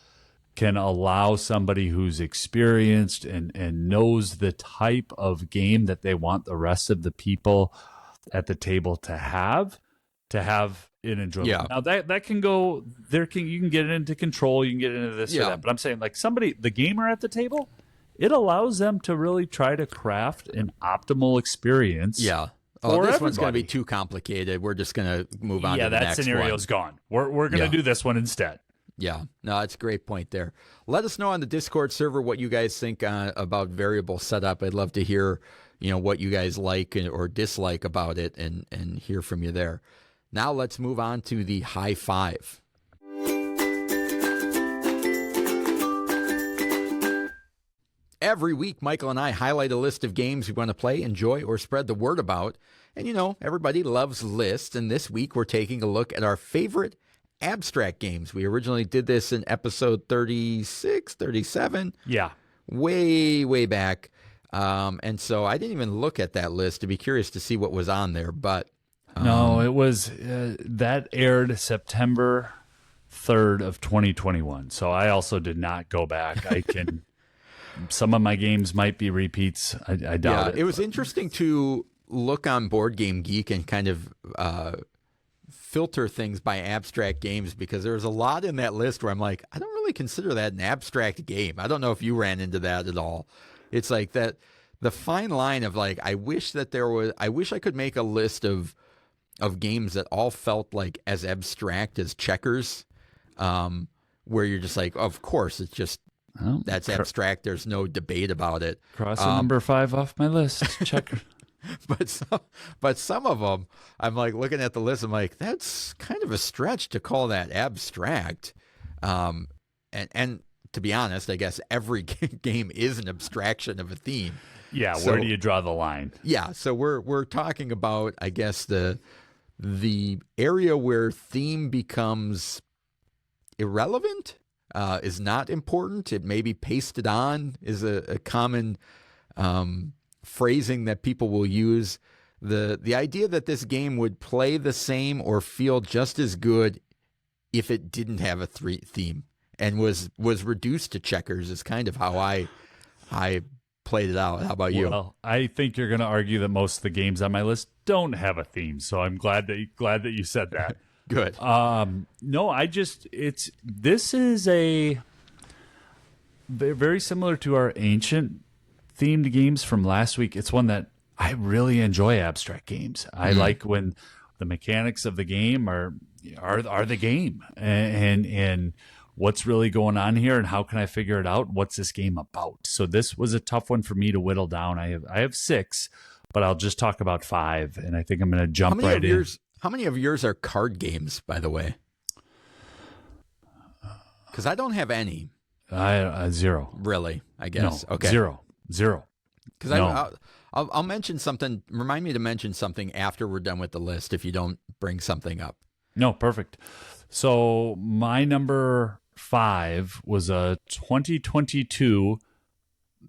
can allow somebody who's experienced and knows the type of game that they want the rest of the people at the table to have an enjoyable. Yeah. Now that can go there. You can get it into control. You can get into this or that. But I'm saying, like, the gamer at the table, it allows them to really try to craft an optimal experience. Yeah. This one's going to be too complicated. We're just going to move on to the next one. Yeah, that scenario's gone. We're going to do this one instead. Yeah. No, that's a great point there. Let us know on the Discord server what you guys think about variable setup. I'd love to hear, what you guys like or dislike about it, and hear from you there. Now let's move on to the high five. Every week, Michael and I highlight a list of games we want to play, enjoy, or spread the word about. And, everybody loves lists. And this week, we're taking a look at our favorite abstract games. We originally did this in episode 36, 37. Yeah. Way, way back. And so I didn't even look at that list to be curious to see what was on there. But no, it was that aired September 3rd of 2021. So I also did not go back. I can... Some of my games might be repeats. I doubt it. It was interesting to look on Board Game Geek and kind of filter things by abstract games, because there was a lot in that list where I'm like, I don't really consider that an abstract game. I don't know if you ran into that at all. It's like that, the fine line of like, I wish I could make a list of games that all felt like as abstract as checkers, where you're just like, of course, it's just, that's abstract. There's no debate about it. Crossing number 5 off my list. Check. But some of them, I'm like looking at the list. I'm like, that's kind of a stretch to call that abstract. And to to be honest, I guess every game is an abstraction of a theme. Yeah, So, where do you draw the line? Yeah, so we're talking about, I guess, the area where theme becomes irrelevant, is not important. It may be pasted on, is a common phrasing that people will use. The idea that this game would play the same or feel just as good if it didn't have a theme and was reduced to checkers is kind of how I played it out. How about you? Well, I think you're going to argue that most of the games on my list don't have a theme, so I'm glad that you said that. Good. No, this is a very similar to our ancient themed games from last week. It's one that I really enjoy. Abstract games. I like when the mechanics of the game are the game, and what's really going on here, and how can I figure it out? What's this game about? So this was a tough one for me to whittle down. I have 6, but I'll just talk about 5, and I think I'm going to jump right in. How many of yours are card games, by the way? Because I don't have any. 0. Really, I guess. No, okay. 0. Because I'll mention something. Remind me to mention something after we're done with the list if you don't bring something up. No, perfect. So my number 5 was a 2022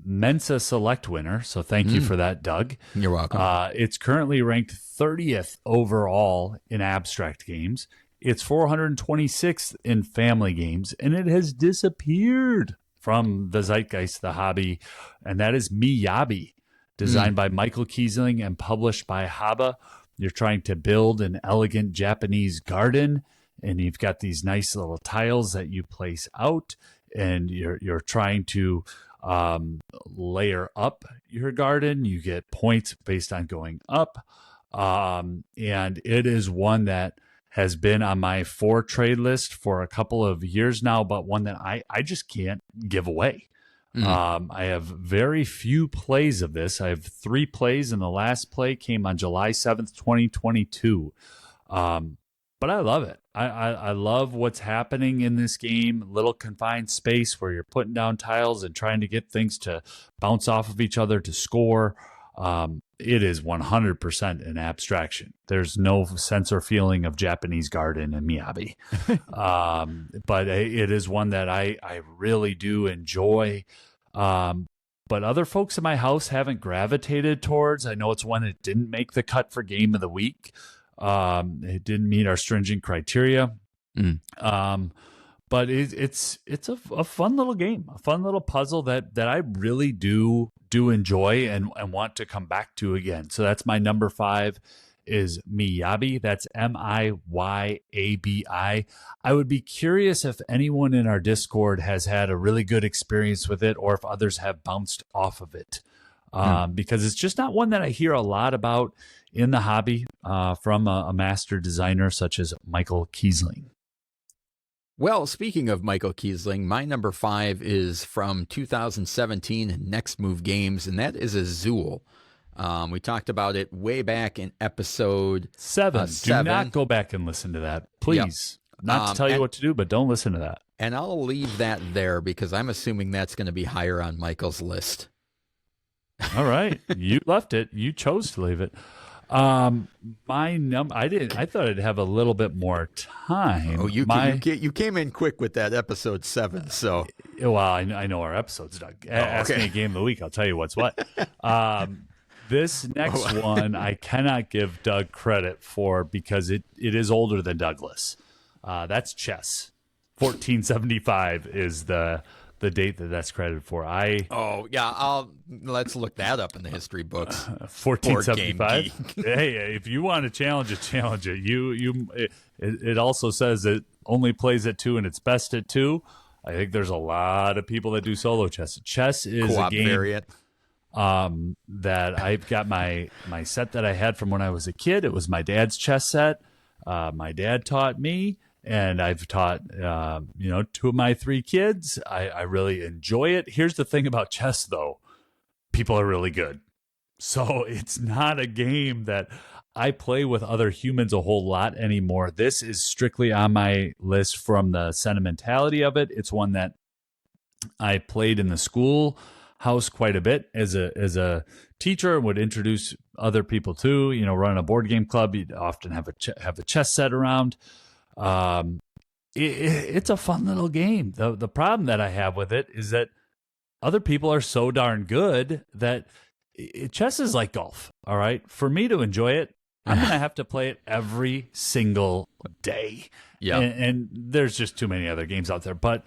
Mensa Select winner. So thank you for that, Doug. You're welcome. It's currently ranked 30th overall in abstract games. It's 426th in family games, and it has disappeared from the zeitgeist, the hobby, and that is Miyabi, designed by Michael Kiesling and published by Haba. You're trying to build an elegant Japanese garden, and you've got these nice little tiles that you place out, and you're trying to layer up your garden. You get points based on going up, and it is one that has been on my 4 trade list for a couple of years now, but one that I just can't give away. I have very few plays of this. I have 3 plays, and the last play came on July 7th, 2022. But I love it. I love what's happening in this game. Little confined space where you're putting down tiles and trying to get things to bounce off of each other to score. It is 100% an abstraction. There's no sense or feeling of Japanese garden in Miyabi. But it is one that I really do enjoy. But other folks in my house haven't gravitated towards. I know it's one that didn't make the cut for game of the week. It didn't meet our stringent criteria. But it's a fun little game, a fun little puzzle that I really do enjoy and want to come back to again. So that's my number 5 is Miyabi. That's Miyabi. I would be curious if anyone in our Discord has had a really good experience with it, or if others have bounced off of it. Because it's just not one that I hear a lot about in the hobby from a master designer such as Michael Kiesling. Well, speaking of Michael Kiesling, my number 5 is from 2017 Next Move Games, and that is Azul. We talked about it way back in episode 7. 7. Do not go back and listen to that, please. Yep. Not to tell you what to do, but don't listen to that. And I'll leave that there because I'm assuming that's going to be higher on Michael's list. All right. You left it. You chose to leave it. My number, I thought I'd have a little bit more time. Oh, you came in quick with that episode 7. So, well, I know our episodes, Doug. Ask me a game of the week. I'll tell you what's what. This next one, I cannot give Doug credit for because it is older than Douglas. That's chess. 1475 is the date that's credited for. Let's look that up in the history books. 1475. Hey, if you want to challenge it. It also says it only plays at 2 and it's best at 2. I think there's a lot of people that do solo chess. Chess is Co-op a game variant. That I've got my set that I had from when I was a kid. It was my dad's chess set. My dad taught me. And I've taught, 2 of my 3 kids. I really enjoy it. Here's the thing about chess, though. People are really good. So it's not a game that I play with other humans a whole lot anymore. This is strictly on my list from the sentimentality of it. It's one that I played in the schoolhouse quite a bit as a teacher, and would introduce other people too. Run a board game club. You'd often have a chess set around. It's a fun little game. The problem that I have with it is that other people are so darn good that chess is like golf. All right, for me to enjoy it, I'm going to have to play it every single day. Yeah. And there's just too many other games out there. But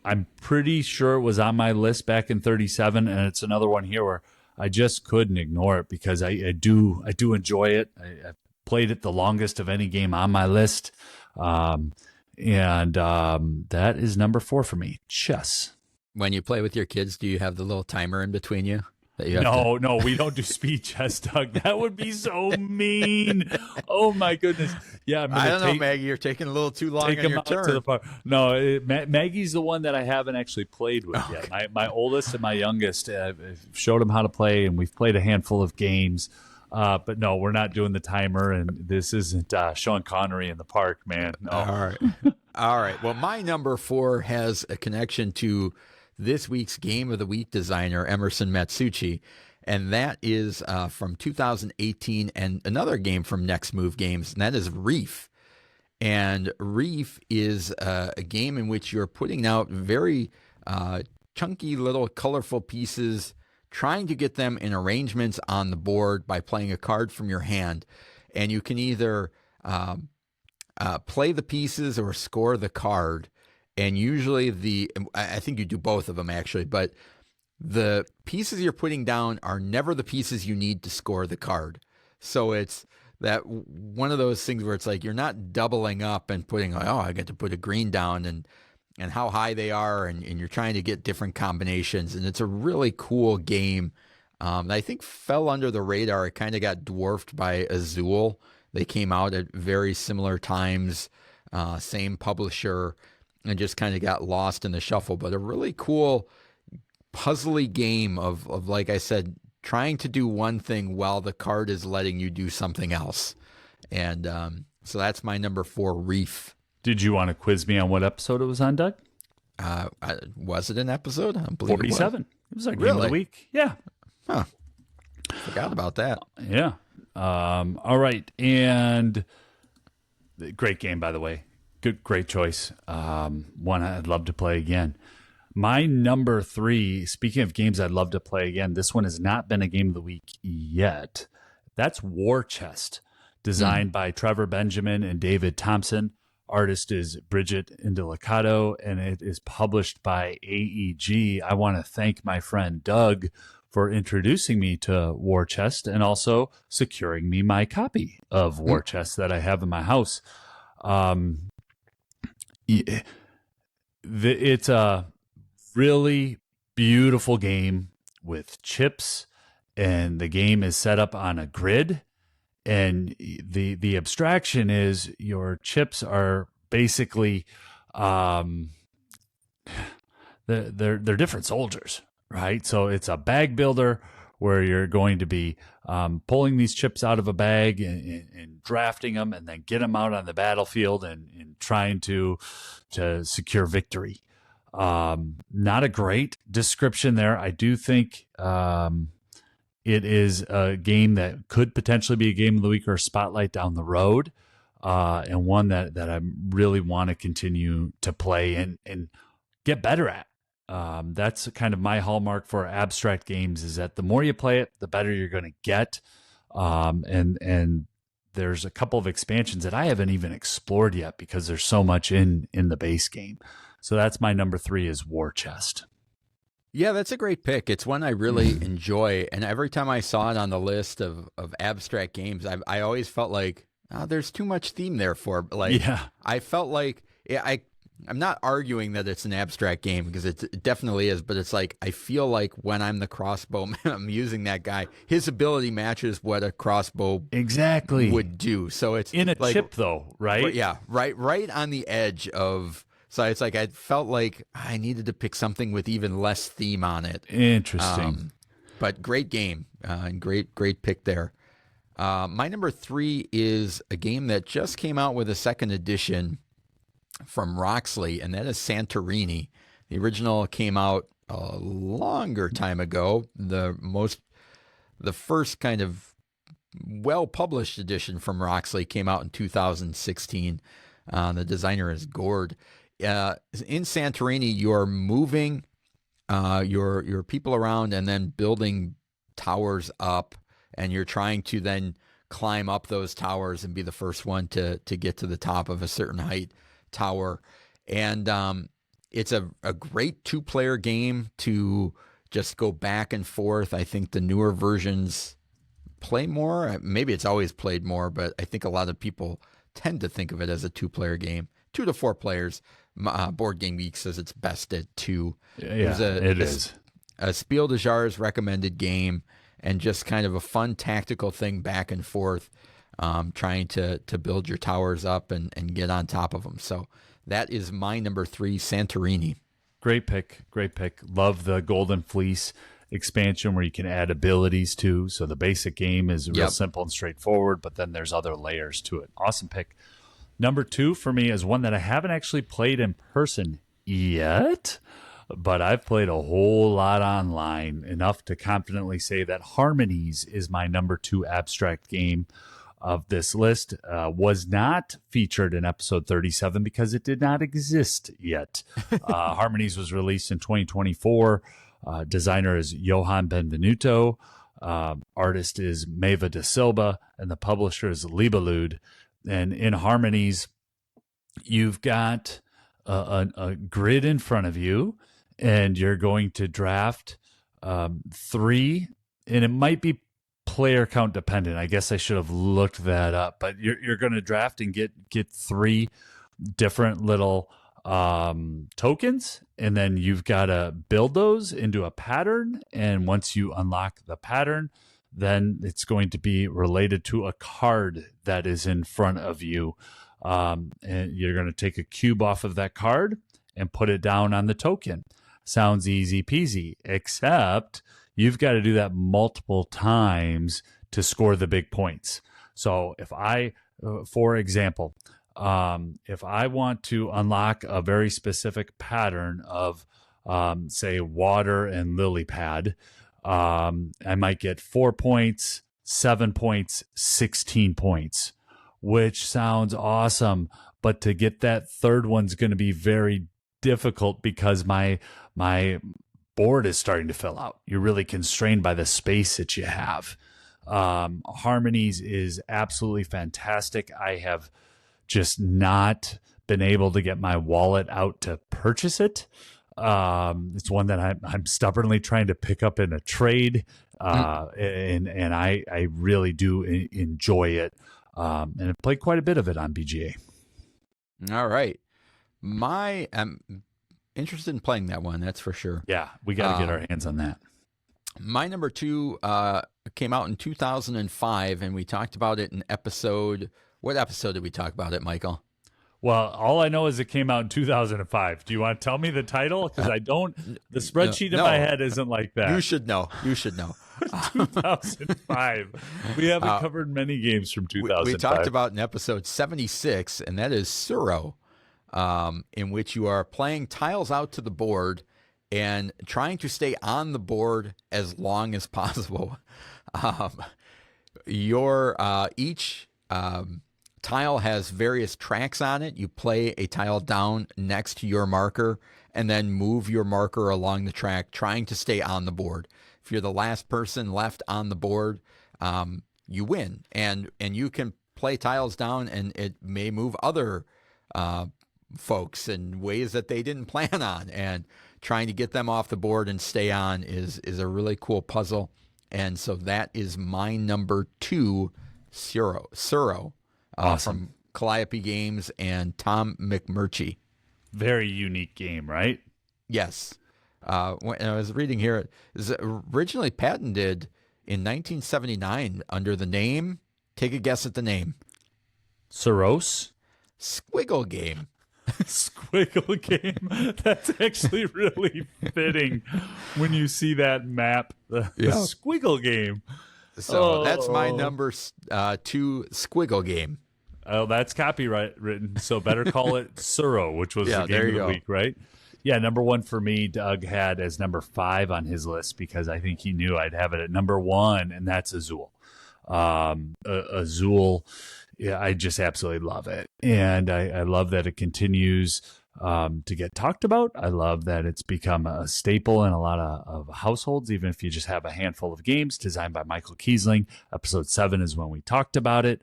I'm pretty sure it was on my list back in 37, and it's another one here where I just couldn't ignore it because I do enjoy it. I've played it the longest of any game on my list. And that is number 4 for me, chess. When you play with your kids, do you have the little timer in between you? No, we don't do speed chess, Doug. That would be so mean. Oh my goodness. Yeah, I don't know, Maggie. You're taking a little too long on your turn. No, Maggie's the one that I haven't actually played with yet. My oldest and my youngest, showed them how to play, and we've played a handful of games. But no, we're not doing the timer, and this isn't Sean Connery in the park, man. No. All right. Well, my number 4 has a connection to this week's Game of the Week designer, Emerson Matsuuchi, and that is from 2018, and another game from Next Move Games, and that is Reef. And Reef is a game in which you're putting out very chunky little colorful pieces, trying to get them in arrangements on the board by playing a card from your hand. And you can either play the pieces or score the card. And usually I think you do both of them actually, but the pieces you're putting down are never the pieces you need to score the card. So it's that one of those things where it's like you're not doubling up and putting, I get to put a green down and how high they are, and you're trying to get different combinations. And it's a really cool game. I think fell under the radar. It kind of got dwarfed by Azul. They came out at very similar times, same publisher, and just kind of got lost in the shuffle. But a really cool puzzly game of, like I said, trying to do one thing while the card is letting you do something else. And so that's my number 4, Reef. Did you want to quiz me on what episode it was on, Doug? Was it an episode? I believe 47. It was our Game of the Week. Yeah. Huh. Forgot about that. Yeah. All right. And great game, by the way. Great choice. One I'd love to play again. My number 3, speaking of games I'd love to play again, this one has not been a Game of the Week yet. That's War Chest, designed by Trevor Benjamin and David Thompson. Artist is Bridget Indelicato, and it is published by AEG. I want to thank my friend Doug for introducing me to War Chest and also securing me my copy of War Chest that I have in my house. It's a really beautiful game with chips, and the game is set up on a grid. And the abstraction is your chips are basically they're different soldiers, right? So it's a bag builder where you're going to be pulling these chips out of a bag and drafting them, and then get them out on the battlefield and trying to secure victory. Not a great description there. I do think it is a game that could potentially be a Game of the Week or a spotlight down the road, and one that I really want to continue to play and get better at. That's kind of my hallmark for abstract games, is that the more you play it, the better you're going to get. And there's a couple of expansions that I haven't even explored yet because there's so much in the base game. So that's my number 3 is War Chest. Yeah, that's a great pick. It's one I really enjoy. And every time I saw it on the list of abstract games, I always felt like, there's too much theme there for. I felt like I'm not arguing that it's an abstract game, because it definitely is, but it's like I feel like when I'm the crossbow, I'm using that guy. His ability matches what a crossbow exactly would do. So it's in a like, chip, though, right? Yeah, right on the edge of. So it's like I felt like I needed to pick something with even less theme on it. Interesting, but great game and great pick there. My number 3 is a game that just came out with a second edition from Roxley, and that is Santorini. The original came out a longer time ago. The first kind of well-published edition from Roxley came out in 2016. The designer is Gord. In Santorini, you're moving your people around and then building towers up, and you're trying to then climb up those towers and be the first one to get to the top of a certain height tower. And it's a great two-player game to just go back and forth. I think the newer versions play more. Maybe it's always played more, but I think a lot of people tend to think of it as a two-player game. 2 to 4 players. Board Game Geek says it's best at 2. Yeah, it is. A Spiel des Jahres recommended game, and just kind of a fun tactical thing back and forth, trying to build your towers up and get on top of them. So that is my number 3, Santorini. Great pick. Love the Golden Fleece expansion where you can add abilities to. So the basic game is real simple and straightforward, but then there's other layers to it. Awesome pick. Number 2 for me is one that I haven't actually played in person yet, but I've played a whole lot online, enough to confidently say that Harmonies is my number 2 abstract game of this list. Was not featured in episode 37 because it did not exist yet. Harmonies was released in 2024. Designer is Johan Benvenuto. Artist is Meva da Silva, and the publisher is Libellude. And in Harmonies, you've got a grid in front of you, and you're going to draft 3, and it might be player count dependent. I guess I should have looked that up, but you're going to draft and get 3 different little tokens, and then you've got to build those into a pattern. And once you unlock the pattern, then it's going to be related to a card that is in front of you. And you're going to take a cube off of that card and put it down on the token. Sounds easy peasy, except you've got to do that multiple times to score the big points. So if I, for example, if I want to unlock a very specific pattern of, say, water and lily pad, I might get 4 points, 7 points, 16 points, which sounds awesome. But to get that third one's going to be very difficult because my board is starting to fill out. You're really constrained by the space that you have. Harmonies is absolutely fantastic. I have just not been able to get my wallet out to purchase it. It's one that I'm stubbornly trying to pick up in a trade, and I really do enjoy it. And I played quite a bit of it on BGA. All right. I'm interested in playing that one, that's for sure. Yeah, we got to get our hands on that. My number 2 came out in 2005, and we talked about it in episode... What episode did we talk about it, Michael? Well, all I know is it came out in 2005. Do you want to tell me the title? Because I don't... The spreadsheet in my head isn't like that. You should know. 2005. We haven't covered many games from 2005. We talked about in episode 76, and that is Suro, in which you are playing tiles out to the board and trying to stay on the board as long as possible. Each tile has various tracks on it. You play a tile down next to your marker and then move your marker along the track, trying to stay on the board. If you're the last person left on the board, you win. And you can play tiles down, and it may move other folks in ways that they didn't plan on. And trying to get them off the board and stay on is a really cool puzzle. And so that is my number 2, Suro. Awesome. From Calliope Games and Tom McMurtry. Very unique game, right? Yes. When I was reading here, it was originally patented in 1979 under the name, take a guess at the name. Suros? Squiggle Game. Squiggle Game. That's actually really fitting when you see that map. The Squiggle Game. So that's my number 2, Squiggle Game. Oh, that's copyright written, so better call it Suro, which was the game of the week, right? Yeah, number one for me, Doug had as number 5 on his list because I think he knew I'd have it at number 1, and that's Azul. Azul, yeah, I just absolutely love it. And I love that it continues to get talked about. I love that it's become a staple in a lot of households, even if you just have a handful of games designed by Michael Kiesling. Episode 7 is when we talked about it.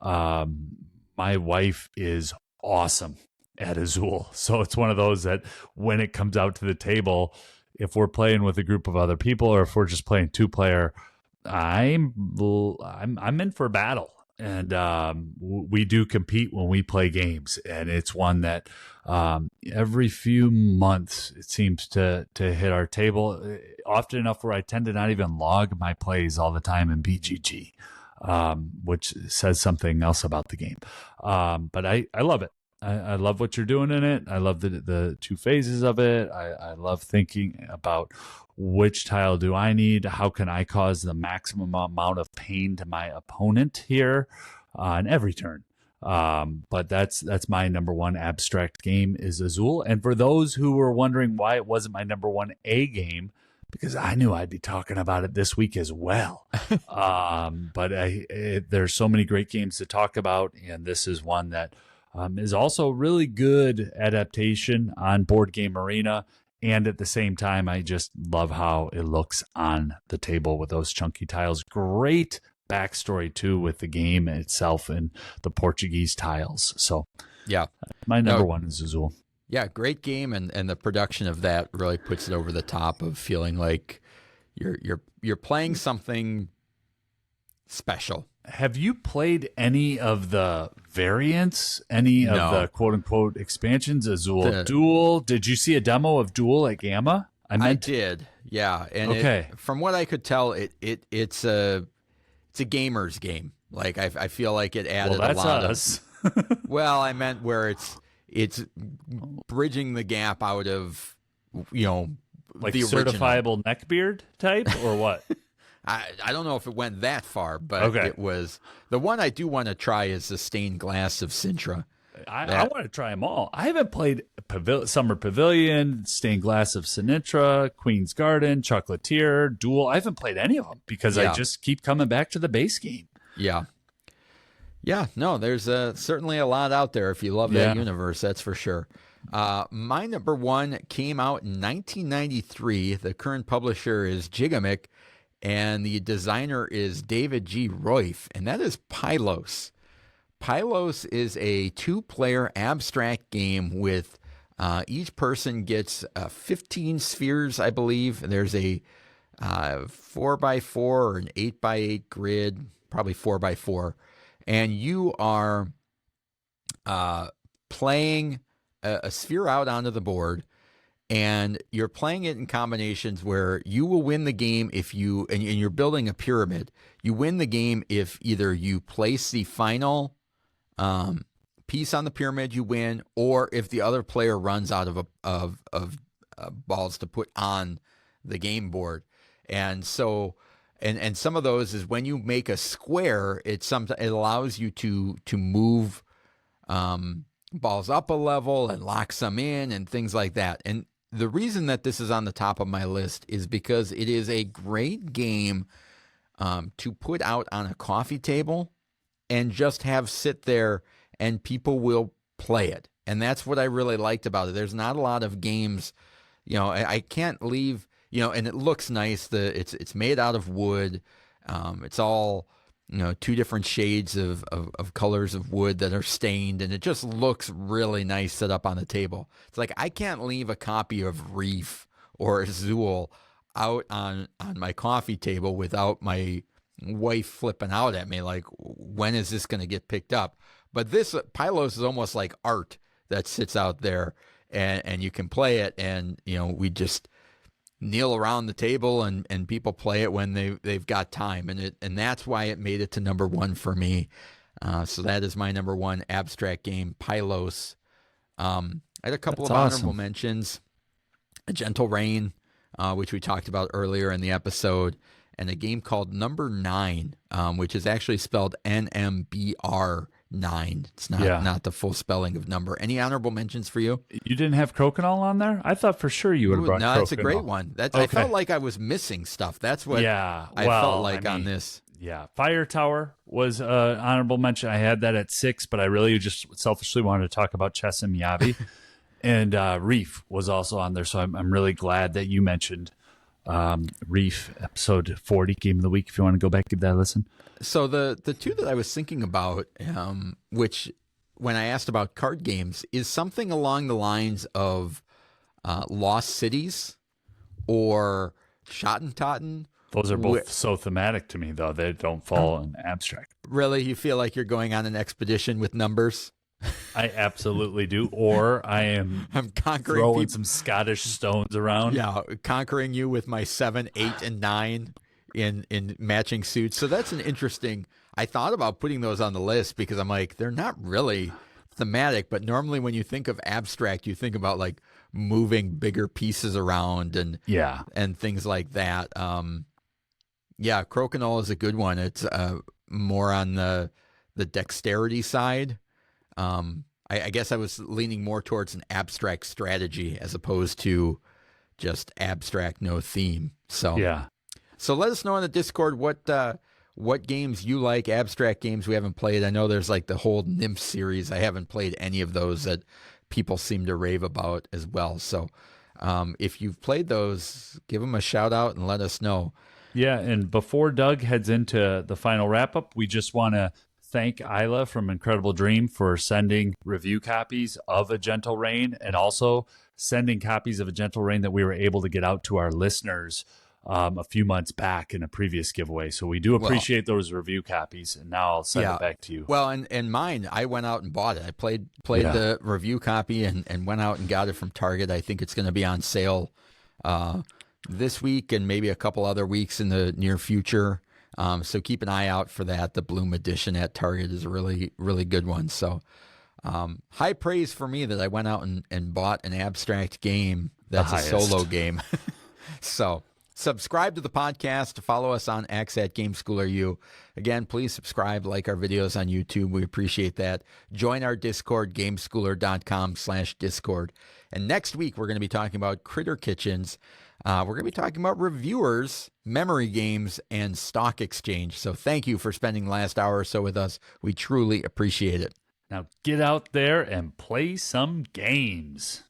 My wife is awesome at Azul. So it's one of those that when it comes out to the table, if we're playing with a group of other people or if we're just playing 2-player, I'm in for battle. And we do compete when we play games, and it's one that every few months it seems to hit our table, often enough where I tend to not even log my plays all the time in BGG, which says something else about the game. But I love it. I love what you're doing in it. I love the 2 phases of it. I love thinking about which tile do I need? How can I cause the maximum amount of pain to my opponent here on every turn? But that's my number 1 abstract game is Azul. And for those who were wondering why it wasn't my number 1 A game, because I knew I'd be talking about it this week as well. But there's so many great games to talk about, and this is one that is also really good adaptation on Board Game Arena. And at the same time, I just love how it looks on the table with those chunky tiles. Great backstory, too, with the game itself and the Portuguese tiles. So, yeah, my number 1 is Azul. Yeah, great game, and the production of that really puts it over the top of feeling like you're playing something special. Have you played any of the variants, any of the quote-unquote expansions? Azul Duel? Did you see a demo of Duel at Gamma? I did, yeah. And from what I could tell, it's a gamer's game. Like, I feel like it added a lot us. Well, I meant where it's bridging the gap out of, like the certifiable neckbeard type, or what? I don't know if it went that far, but it was. The one I do want to try is the Stained Glass of Sintra. I want to try them all. I haven't played Summer Pavilion, Stained Glass of Sinatra, Queen's Garden, Chocolatier, Duel. I haven't played any of them because I just keep coming back to the base game. Yeah. Yeah, no, there's certainly a lot out there if you love that universe, that's for sure. My number 1 came out in 1993. The current publisher is Gigamic, and the designer is David G. Royf, and that is Pylos. Pylos is a 2-player abstract game with each person gets 15 spheres, I believe. There's a 4x4 or an 8x8 grid, probably 4x4. And you are playing a sphere out onto the board, and you're playing it in combinations where you will win the game if you, and you're building a pyramid. You win the game if either you place the final piece on the pyramid, you win, or if the other player runs out of balls to put on the game board. And so, and some of those is when you make a square, it allows you to move balls up a level and lock some in and things like that. And the reason that this is on the top of my list is because it is a great game to put out on a coffee table and just have sit there and people will play it. And that's what I really liked about it. There's not a lot of games, I can't leave, and it looks nice. It's made out of wood. It's all, 2 different shades of colors of wood that are stained, and it just looks really nice set up on the table. It's like I can't leave a copy of Reef or Azul out on my coffee table without my wife flipping out at me like, when is this going to get picked up? But this Pylos is almost like art that sits out there, and you can play it, and we just kneel around the table and people play it when they've got time, and that's why it made it to number 1 for me. So that is my number 1 abstract game, Pylos. I had a couple of honorable mentions: A Gentle Rain, which we talked about earlier in the episode, and a game called Number 9, which is actually spelled NMBR 9. It's not the full spelling of number. Any honorable mentions for you? You didn't have Crokinole on there? I thought for sure you would have brought No, Crokinole. that's a great one. I felt like I was missing stuff. That's what I felt like on this. Yeah, Fire Tower was an honorable mention. I had that at 6, but I really just selfishly wanted to talk about Chess and Miyabi. And Reef was also on there, so I'm really glad that you mentioned Reef, episode 40, Game of the Week, if you want to go back and give that a listen. So the two that I was thinking about, which when I asked about card games, is something along the lines of Lost Cities or Schottentotten. Those are both so thematic to me, though. They don't fall in abstract. Really? You feel like you're going on an expedition with numbers? I absolutely do. Or I'm conquering throwing some Scottish stones around. Yeah, conquering you with my 7, 8, and 9 in matching suits. So that's an interesting... I thought about putting those on the list because I'm like, they're not really thematic, but normally when you think of abstract, you think about like moving bigger pieces around and things like that. Yeah, Crokinole is a good one. It's more on the dexterity side. I guess I was leaning more towards an abstract strategy as opposed to just abstract, no theme. So let us know on the Discord what games you like, abstract games we haven't played. I know there's like the whole Nymph series. I haven't played any of those that people seem to rave about as well. So if you've played those, give them a shout out and let us know. Yeah, and before Doug heads into the final wrap-up, we just want to thank Isla from Incredible Dream for sending review copies of A Gentle Rain and also sending copies of A Gentle Rain that we were able to get out to our listeners a few months back in a previous giveaway. So we do appreciate those review copies, and now I'll send it back to you. Well, and mine, I went out and bought it. I played the review copy and went out and got it from Target. I think it's going to be on sale this week and maybe a couple other weeks in the near future. So keep an eye out for that. The Bloom edition at Target is a really, really good one. So high praise for me that I went out and bought an abstract game that's a solo game. So subscribe to the podcast. Follow us on X at GameSchoolerU. Again, please subscribe, like our videos on YouTube. We appreciate that. Join our Discord, gameschooler.com/Discord. And next week, we're going to be talking about Critter Kitchens. We're going to be talking about reviewers, memory games, and stock exchange. So thank you for spending the last hour or so with us. We truly appreciate it. Now get out there and play some games.